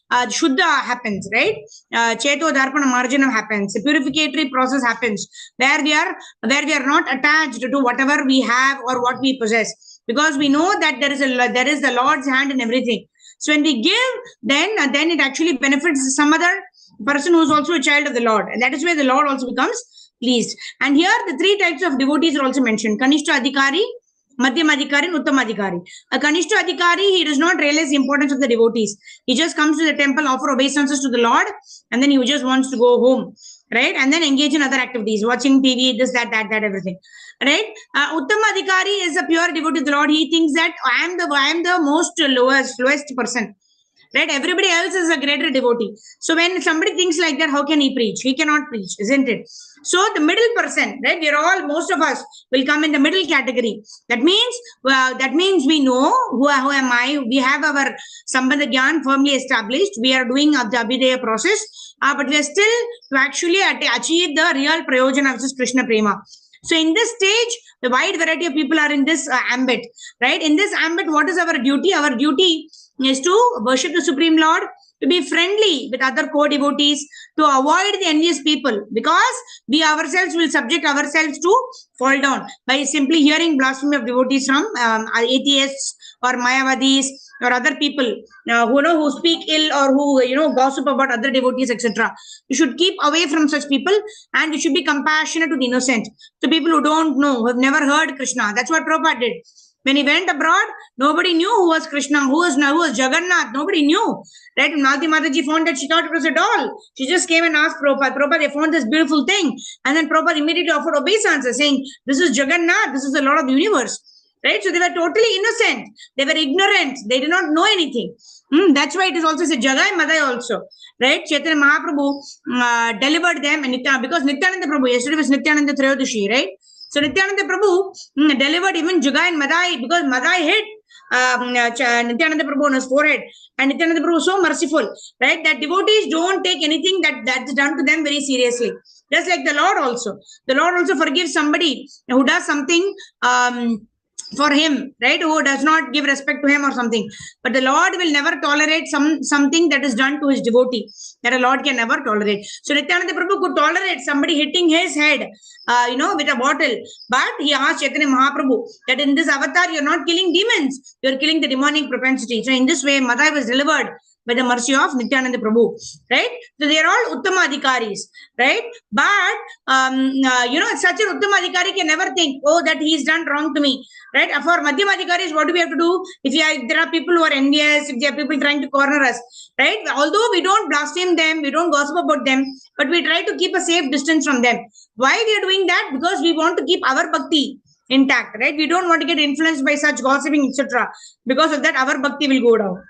Speaker 1: our shuddha happens, right? Cheto dharpana marjanam happens. The purificatory process happens where we are not attached to whatever we have or what we possess. because we know that there is the Lord's hand in everything. So when we give, then it actually benefits some other person who is also a child of the Lord, and that is where the Lord also becomes pleased. And here the three types of devotees are also mentioned: Kanishta Adhikari, Madhyam Adhikari, and Uttam Adhikari. A Kanishta Adhikari, he does not realize the importance of the devotees. He just comes to the temple, offer obeisances to the Lord, and then he just wants to go home, right? And then engage in other activities, watching TV, this, that, everything, right? Uttam Adhikari is a pure devotee of the Lord. He thinks that I am the most lowest person. Right? Everybody else is a greater devotee. So when somebody thinks like that, how can he preach? He cannot preach, isn't it? So the middle person, right? Most of us will come in the middle category. That means we know who am I. We have our Sambandha Gyan firmly established. We are doing the Abhidheya process, but we are still to actually achieve the real prayojana, which is Krishna Prema. So in this stage, the wide variety of people are in this ambit, right? In this ambit, what is our duty? Our duty is to worship the Supreme Lord, to be friendly with other co-devotees, to avoid the envious people, because we ourselves will subject ourselves to fall down by simply hearing blasphemy of devotees from atheists or Mayavadis or other people who speak ill or who gossip about other devotees, etc. You should keep away from such people, and you should be compassionate to the innocent, to people who don't know, who have never heard Krishna. That's what Prabhupada did. When he went abroad, nobody knew who was Krishna, who was Jagannath. Nobody knew. Right? When Malati Mataji found that, she thought it was a doll. She just came and asked Prabhupada, they found this beautiful thing. And then Prabhupada immediately offered obeisance, saying, this is Jagannath, this is the Lord of the universe. Right? So they were totally innocent. They were ignorant. They did not know anything. That's why it is also said Jagai Madai also. Right? Chaitanya Mahaprabhu delivered them, and because Nityananda Prabhu, yesterday was Nityananda Trayodashi, right? So Nityananda Prabhu delivered even Jagai and Madai, because Madai hit Nityananda Prabhu on his forehead, and Nityananda Prabhu was so merciful, right, that devotees don't take anything that's done to them very seriously. Just like the Lord also forgives somebody who does something for him, right, who does not give respect to him or something. But the Lord will never tolerate something that is done to his devotee, that a Lord can never tolerate. So Nityananda Prabhu could tolerate somebody hitting his head with a bottle, but he asked Chaitanya Mahaprabhu that in this avatar you're not killing demons, you're killing the demonic propensity. So in this way Madai was delivered by the mercy of Nityananda Prabhu, right? So they are all Uttama Adhikaris, right? But such an Uttama Adhikari can never think, oh, that he's done wrong to me, right? For Madhyam Adhikaris, what do we have to do? If there are people who are envious, if there are people trying to corner us, right? Although we don't blaspheme them, we don't gossip about them, but we try to keep a safe distance from them. Why we are doing that? Because we want to keep our bhakti intact, right? We don't want to get influenced by such gossiping, etc. Because of that, our bhakti will go down.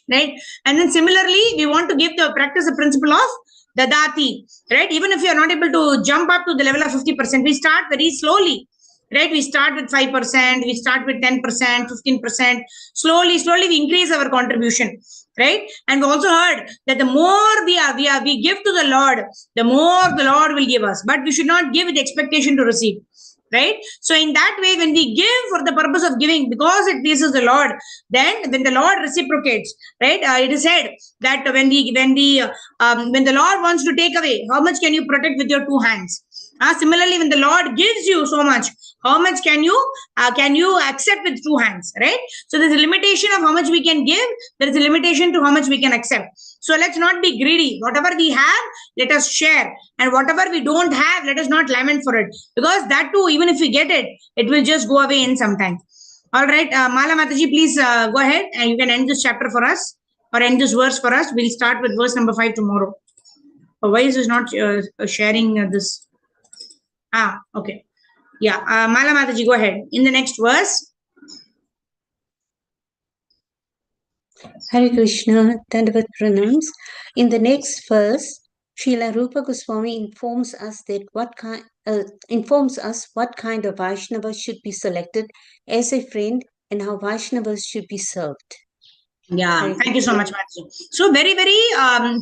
Speaker 1: Right? And then similarly, we want to practice the principle of dadati, right? Even if you are not able to jump up to the level of 50%, we start very slowly, right? We start with 5%, we start with 10%, 15%. Slowly we increase our contribution, right? And we also heard that the more we give to the Lord, the more the Lord will give us. But we should not give with expectation to receive. Right? So in that way, when we give for the purpose of giving, because it pleases the Lord, then when the Lord reciprocates, right? It is said that when the Lord wants to take away, how much can you protect with your two hands? Similarly, when the Lord gives you so much, how much can you accept with two hands, right? So there's a limitation of how much we can give. There is a limitation to how much we can accept. So let's not be greedy. Whatever we have, let us share. And whatever we don't have, let us not lament for it. Because that too, even if we get it, it will just go away in some time. All right. Mala Mataji, please go ahead and you can end this chapter for us or end this verse for us. We'll start with verse number 5 tomorrow. Why is this not sharing this? Okay. Yeah. Mala Mataji, go ahead. In the next verse.
Speaker 8: Hare Krishna, Dandavat Pranams. In the next verse, Srila Rupa Goswami informs us what kind of Vaishnava should be selected as a friend and how Vaishnavas should be served.
Speaker 1: Yeah, thank you so much, Mataji. So very, very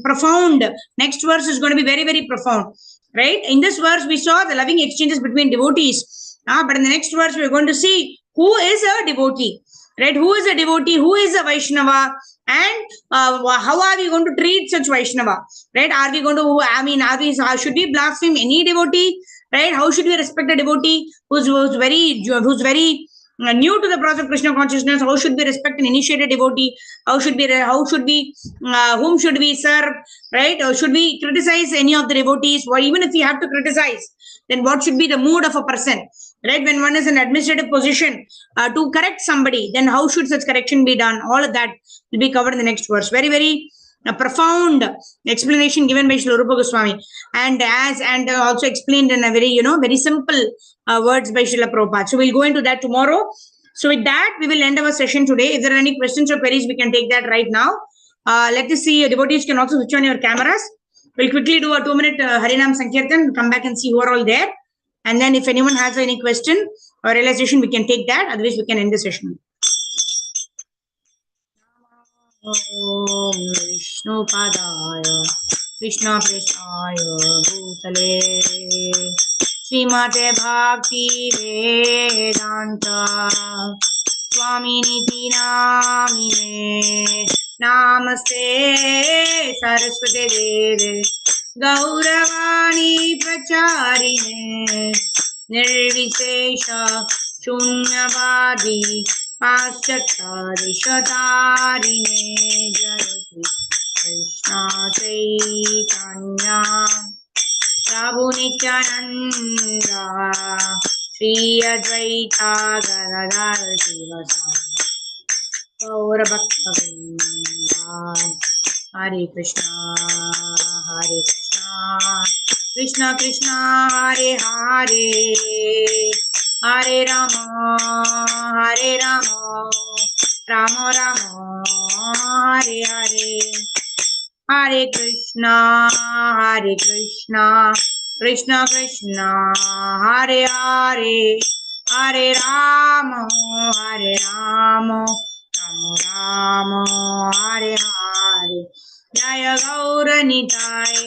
Speaker 1: profound. Next verse is going to be very, very profound. Right? In this verse, we saw the loving exchanges between devotees. But in the next verse, we're going to see who is a devotee. Right? Who is a devotee? Who is a Vaishnava? And how are we going to treat such Vaishnava? Right? Are we going to, should we blaspheme any devotee? Right? How should we respect a devotee who's very new to the process of Krishna consciousness, how should we respect an initiated devotee? Whom should we serve? Right? Or should we criticize any of the devotees? Or even if we have to criticize, then what should be the mood of a person? Right? When one is in administrative position to correct somebody, then how should such correction be done? All of that will be covered in the next verse. Very, very profound explanation given by Srila Rupa Goswami, and also explained in a very very simple words by Srila Prabhupada. So we'll go into that tomorrow. So with that, we will end our session today. If there are any questions or queries, we can take that right now. Let us see. Devotees can also switch on your cameras. We'll quickly do a 2-minute Harinam Sankirtan. Come back and see who are all there. And then if anyone has any question or realization, we can take that. Otherwise, we can end the session. Om Vishnu Padaya Krishna Prestaya Bhutale Srimate Bhakti Vedanta Swaminiti Namine Namaste Saraswati Deve Gauravani Pracharine Nirvishesha Shunyavadi Paschatadishatarine Jayati Krishna Chaitanya Prabhu Nityananda Shri Advaita Gadadhar Sivasana Gaura Bhaktavinda Hare Krishna Krishna Krishna Hare Hare Hare Rama Rama Rama Hare Hare Hare Krishna Krishna Krishna Hare Hare Hare Rama Rama Rama Hare Hare Jaya Gauranitai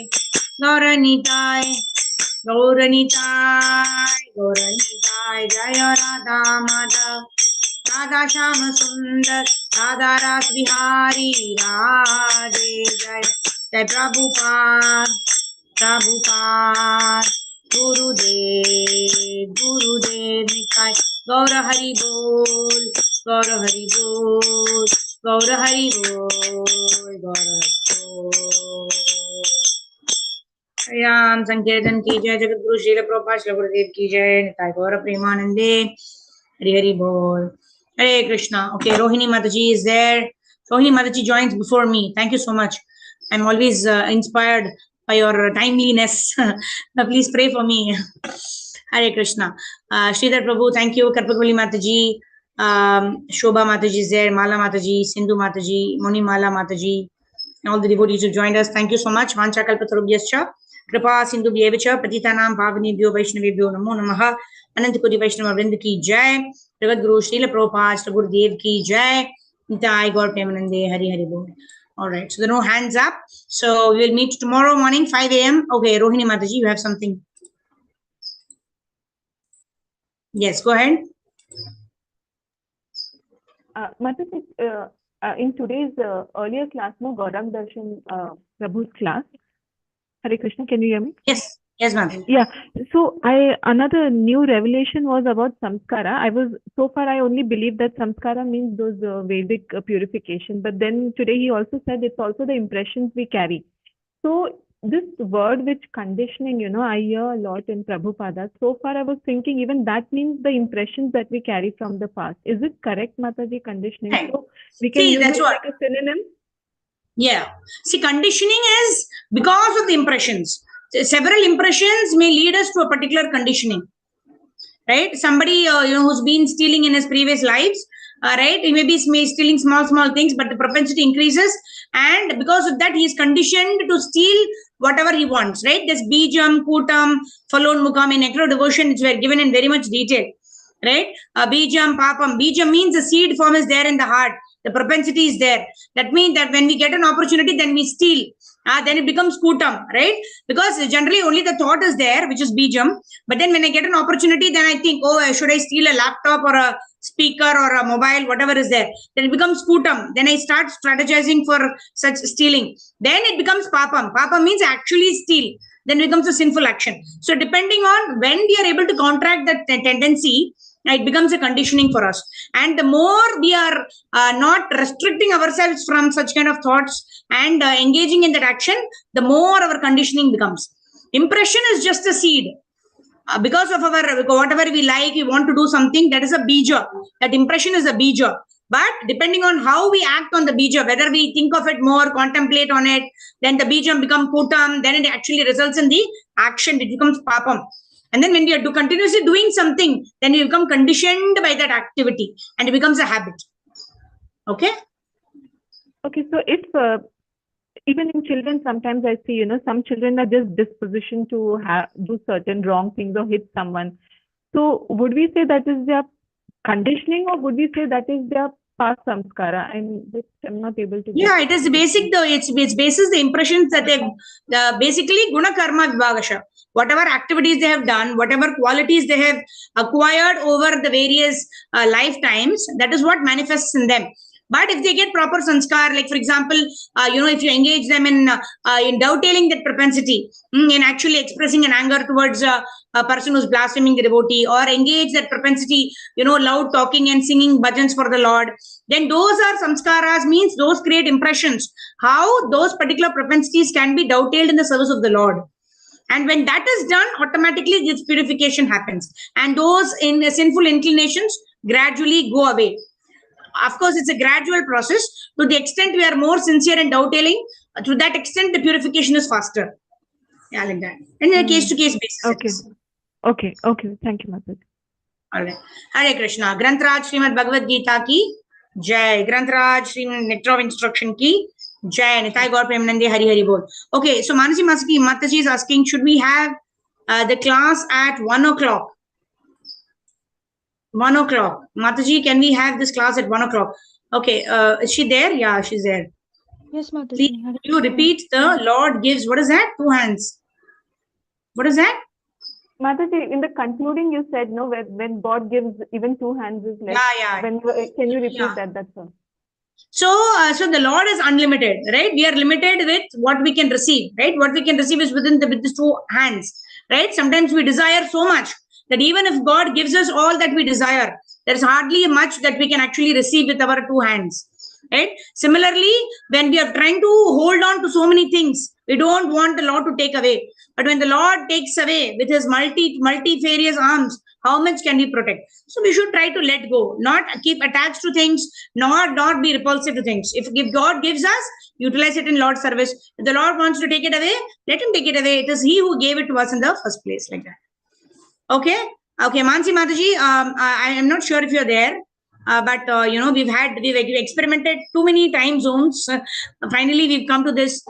Speaker 1: Jaya Radha Madhav Radha Shama Sundar Radha Ras Bihari Radhe Jai Prabhupada Gurudev Nitai Gaura Hari Bol Gaura Hari Bol Gaura Hari Bol Ram Sankirtan ki jai Jagat Guru Srila Prabhupada Srila Gurudev ki jai Nitai Gaura Premanande Hari Hari Bol Hare Krishna. Okay, Rohini Mataji is there. Rohini Mataji joins before me. Thank you so much. I'm always inspired by your timeliness. Please pray for me. Hare Krishna. Sridhar Prabhu, thank you. Karpakuli Mataji, Shobha Mataji is there. Mala Mataji, Sindhu Mataji, Moni Mala Mataji, all the devotees who joined us. Thank you so much. Vancha Kalpatarubhyascha, Kripa Sindhu Bhyevacha, Patitanam Bhavanebhyo Vaishnavebhyo Namo Namaha, Anantakoti Vaishnava Vrinda ki jai, Jagat Guru Srila Prabhupada Srila Gurudev ki jai, Nitai Gaur Premanande, Hari Hari Bol. All right, so there are no hands up. So we will meet tomorrow morning, 5 a.m. Okay, Rohini Mataji, you have something. Yes, go ahead.
Speaker 5: Mataji, in today's earlier class, no Gaurang Darshan Prabhu's class. Hare Krishna, can you hear me?
Speaker 1: Yes, Mataji.
Speaker 5: Yeah. So another new revelation was about samskara. So far I only believed that samskara means those Vedic purification, but then today he also said it's also the impressions we carry. So this word which conditioning, I hear a lot in Prabhupada. So far I was thinking even that means the impressions that we carry from the past. Is it correct, Mataji, conditioning?
Speaker 1: Right.
Speaker 5: So we can use
Speaker 1: that's
Speaker 5: it
Speaker 1: what.
Speaker 5: like a synonym?
Speaker 1: Yeah. See, conditioning is because of the impressions. Several impressions may lead us to a particular conditioning. Right? Somebody, who's been stealing in his previous lives, right? He may be stealing small things, but the propensity increases. And because of that, he is conditioned to steal whatever he wants, right? This bijam, kutam, falon, mukam in necro devotion, which were given in very much detail, right? Bijam, papam. Bijam means the seed form is there in the heart. The propensity is there. That means that when we get an opportunity, then we steal. Then it becomes kutam, right? Because generally only the thought is there, which is bijam. But then when I get an opportunity, then I think, oh, should I steal a laptop or a speaker or a mobile, whatever is there. Then it becomes kutam. Then I start strategizing for such stealing. Then it becomes papam. Papam means actually steal. Then it becomes a sinful action. So depending on when we are able to counteract that tendency, It becomes a conditioning for us. And the more we are not restricting ourselves from such kind of thoughts and engaging in that action, the more our conditioning becomes. Impression is just a seed. Because of our whatever we like, we want to do something, that is a bija. That impression is a bija. But depending on how we act on the bija, whether we think of it more, contemplate on it, then the bija become putam, then it actually results in the action, it becomes papam. And then when we are continuously doing something, then we become conditioned by that activity and it becomes a habit. Okay?
Speaker 5: Okay, so if even in children, sometimes I see, some children are just dispositioned to do certain wrong things or hit someone. So would we say that is their conditioning, or would we say that is their past samskara? I'm not able to.
Speaker 1: Yeah, it is basic. It's basis the impressions that they've basically guna karma vibhagasha. Whatever activities they have done, whatever qualities they have acquired over the various lifetimes, that is what manifests in them. But if they get proper sanskar, like for example, if you engage them in dovetailing that propensity, in actually expressing an anger towards a person who's blaspheming the devotee, or engage that propensity, loud talking and singing bhajans for the Lord, then those are samskaras, means those create impressions, how those particular propensities can be dovetailed in the service of the Lord. And when that is done, automatically this purification happens. And those sinful inclinations gradually go away. Of course, it's a gradual process. To the extent we are more sincere and dovetailing, to that extent the purification is faster. Yeah, like that. And in a case-to-case basis.
Speaker 5: Okay. Thank you, Mataji.
Speaker 1: All right. Hare Krishna. Grantraj Srimad Bhagavad Gita ki Jai. Grantraj Srimad Nectar of Instruction ki Jai. Nitai Gaur Premanande Hari Hari Bol. Okay, so Manasi Mataji is asking, should we have the class at 1 o'clock? 1 o'clock. Mataji, can we have this class at 1 o'clock? Okay, is she there? Yeah, she's there.
Speaker 9: Yes, Mataji.
Speaker 1: Please, you repeat the Lord gives, what is that? 2 hands. What is that?
Speaker 5: Mataji, in the concluding, you said, no, when God gives, even 2 hands is less.
Speaker 1: Yeah.
Speaker 5: Can you repeat that? That's all.
Speaker 1: So the Lord is unlimited, right? We are limited with what we can receive, right? What we can receive is with the 2 hands, right? Sometimes we desire so much that even if God gives us all that we desire, there is hardly much that we can actually receive with our 2 hands, right? Similarly, when we are trying to hold on to so many things, we don't want the Lord to take away. But when the Lord takes away with his multifarious arms, how much can we protect? So we should try to let go, not keep attached to things, not be repulsive to things. If God gives us, utilize it in Lord's service. If the Lord wants to take it away, let him take it away. It is he who gave it to us in the first place, like that. Okay, Mansi Mataji, I am not sure if you're there, but we've experimented too many time zones. Finally, we've come to this.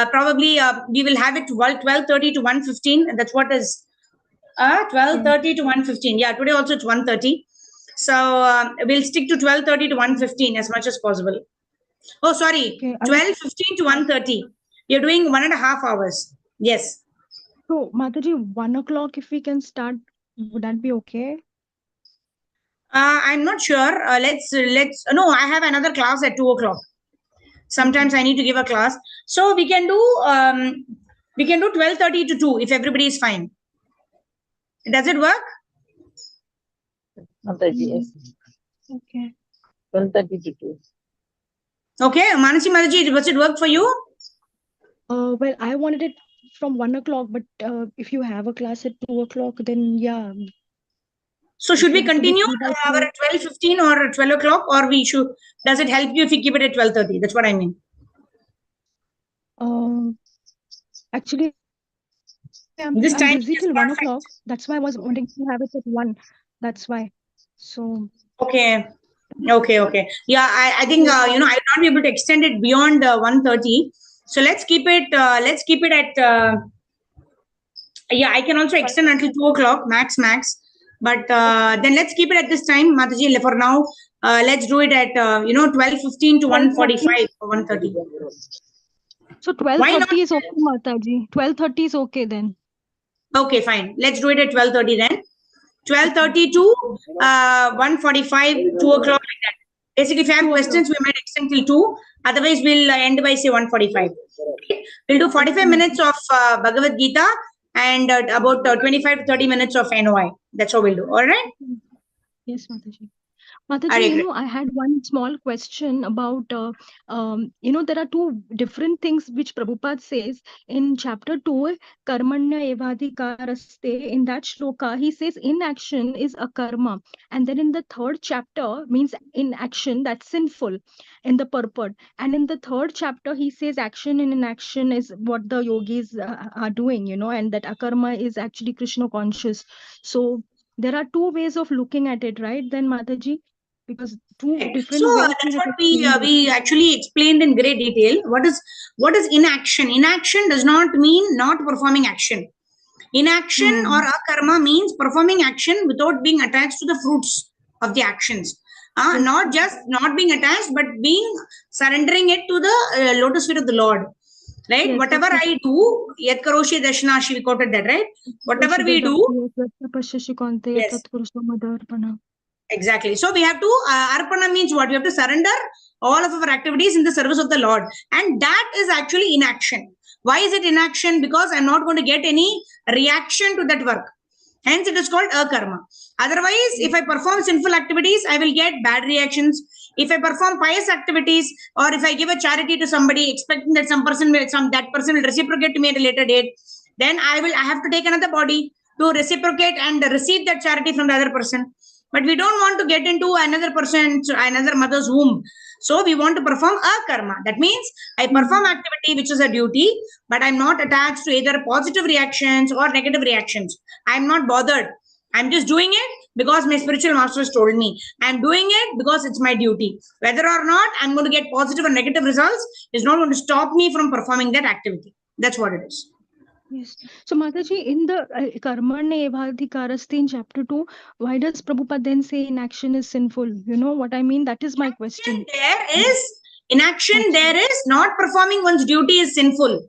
Speaker 1: Probably we will have it 12:30 to 1:15. That's what is 12:30 to 1:15. Yeah, today also it's 1:30. So we'll stick to 12:30 to 1:15 as much as possible. Oh, sorry, 12:15 to 1:30. You're doing 1.5 hours. Yes.
Speaker 9: So, Mataji, 1 o'clock, if we can start, would that be okay?
Speaker 1: I'm not sure. No, I have another class at 2 o'clock. Sometimes I need to give a class. So we can do 12:30 to 2 if everybody is fine. Does it work?
Speaker 10: Yes.
Speaker 9: Okay.
Speaker 10: 12:30 to 2.
Speaker 1: Okay, Manasi Mataji, does it work for you?
Speaker 9: Well, I wanted it from 1 o'clock, but if you have a class at 2 o'clock, then yeah.
Speaker 1: So should we continue our 12:15 or 12 o'clock, or we should? Does it help you if we keep it at 12:30? That's what I mean.
Speaker 9: Actually, I'm busy till 1 o'clock. That's why I was wanting to have it at 1. That's why. So.
Speaker 1: Okay. Yeah, I think I will not be able to extend it beyond 1:30. So let's keep it. At. Yeah, I can also extend until 2 o'clock max. But then let's keep it at this time, Mataji. For now, let's do it at 12:15 to 1:45 or 1:30.
Speaker 9: So 12:30 is okay, Mataji. 12:30 is okay then.
Speaker 1: Okay, fine. Let's do it at 12:30 then. 12:30 to 1:45, 2 o'clock, like that. Basically, if you have questions, we might extend till 2. Otherwise, we'll end by say 1:45. We'll do 45 minutes of Bhagavad Gita and about 25 to 30 minutes of NOI. That's what we'll do. All right?
Speaker 9: Yes, Mataji. Mataji,
Speaker 1: Hare Krishna.
Speaker 9: I had one small question about, there are two different things which Prabhupada says in chapter 2, Karmanya Evadhikaraste. In that shloka, he says inaction is a karma. And then in the third chapter, means inaction, that's sinful in the purport. And in the third chapter, he says action and inaction is what the yogis are doing, and that akarma is actually Krishna conscious. So there are two ways of looking at it, right? Then Mataji, because two
Speaker 1: Right.
Speaker 9: different
Speaker 1: So
Speaker 9: ways
Speaker 1: that's
Speaker 9: you
Speaker 1: what
Speaker 9: have explained it.
Speaker 1: we actually explained in great detail. What is inaction? Inaction does not mean not performing action. Inaction or akarma means performing action without being attached to the fruits of the actions.
Speaker 9: Yes.
Speaker 1: Not just not being attached, but being surrendering it to the lotus feet of the Lord. Right?
Speaker 9: Yes,
Speaker 1: Whatever
Speaker 9: yes,
Speaker 1: I do, Yat Karoshi Dashna, she quoted that, right? Whatever we do, yes. Exactly. So we have to, arpana means what? We have to surrender all of our activities in the service of the Lord. And that is actually inaction. Why is it inaction? Because I'm not going to get any reaction to that work. Hence, it is called akarma. Otherwise, if I perform sinful activities, I will get bad reactions. If I perform pious activities, or if I give a charity to somebody, expecting that that person will reciprocate to me at a later date, then I have to take another body to reciprocate and receive that charity from the other person. But we don't want to get into another mother's womb. So we want to perform a karma. That means I perform activity which is a duty, but I'm not attached to either positive reactions or negative reactions. I'm not bothered. I'm just doing it because my spiritual masters told me. I'm doing it because it's my duty. Whether or not I'm going to get positive or negative results is not going to stop me from performing that activity. That's what it is.
Speaker 9: Yes. So Mataji, in the Karmanya Evadhikaraste in chapter 2, why does Prabhupada then say inaction is sinful? You know what I mean? That is my question.
Speaker 1: Inaction there is not performing one's duty is sinful.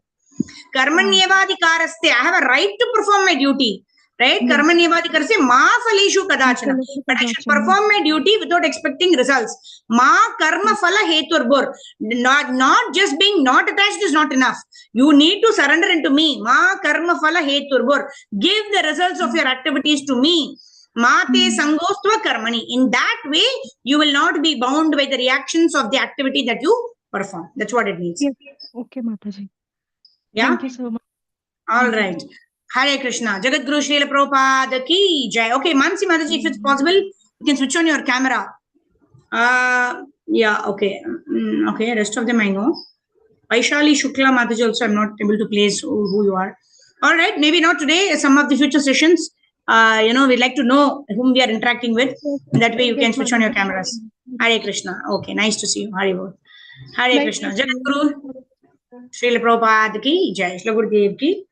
Speaker 1: Karmanyevadhikaraste, I have a right to perform my duty. Right? Karmanyevadhikaraste, ma phaleshu kadachana. But I should perform my duty without expecting results. Ma karma phala heturbur. Not just being not attached is not enough. You need to surrender into me. Ma karma phala heturbur. Give the results of your activities to me. Mate sangostva karmani. In that way, you will not be bound by the reactions of the activity that you perform. That's what it means.
Speaker 9: Yes. Okay, Mataji.
Speaker 1: Yeah.
Speaker 9: Thank you so much.
Speaker 1: All right. Hare Krishna. Jagat Guru Srila Prabhupada ki jai. Okay, Mansi Mataji, if it's possible, you can switch on your camera. Yeah, okay. Okay, rest of them I know. Vaishali Shukla Mataji also I'm not able to place who you are. All right, maybe not today, some of the future sessions, we'd like to know whom we are interacting with. That way you can switch on your cameras. Hare Krishna. Okay, nice to see you. Hare Krishna. Jagat Guru Srila Prabhupada ki jai. Srila Gurudev ki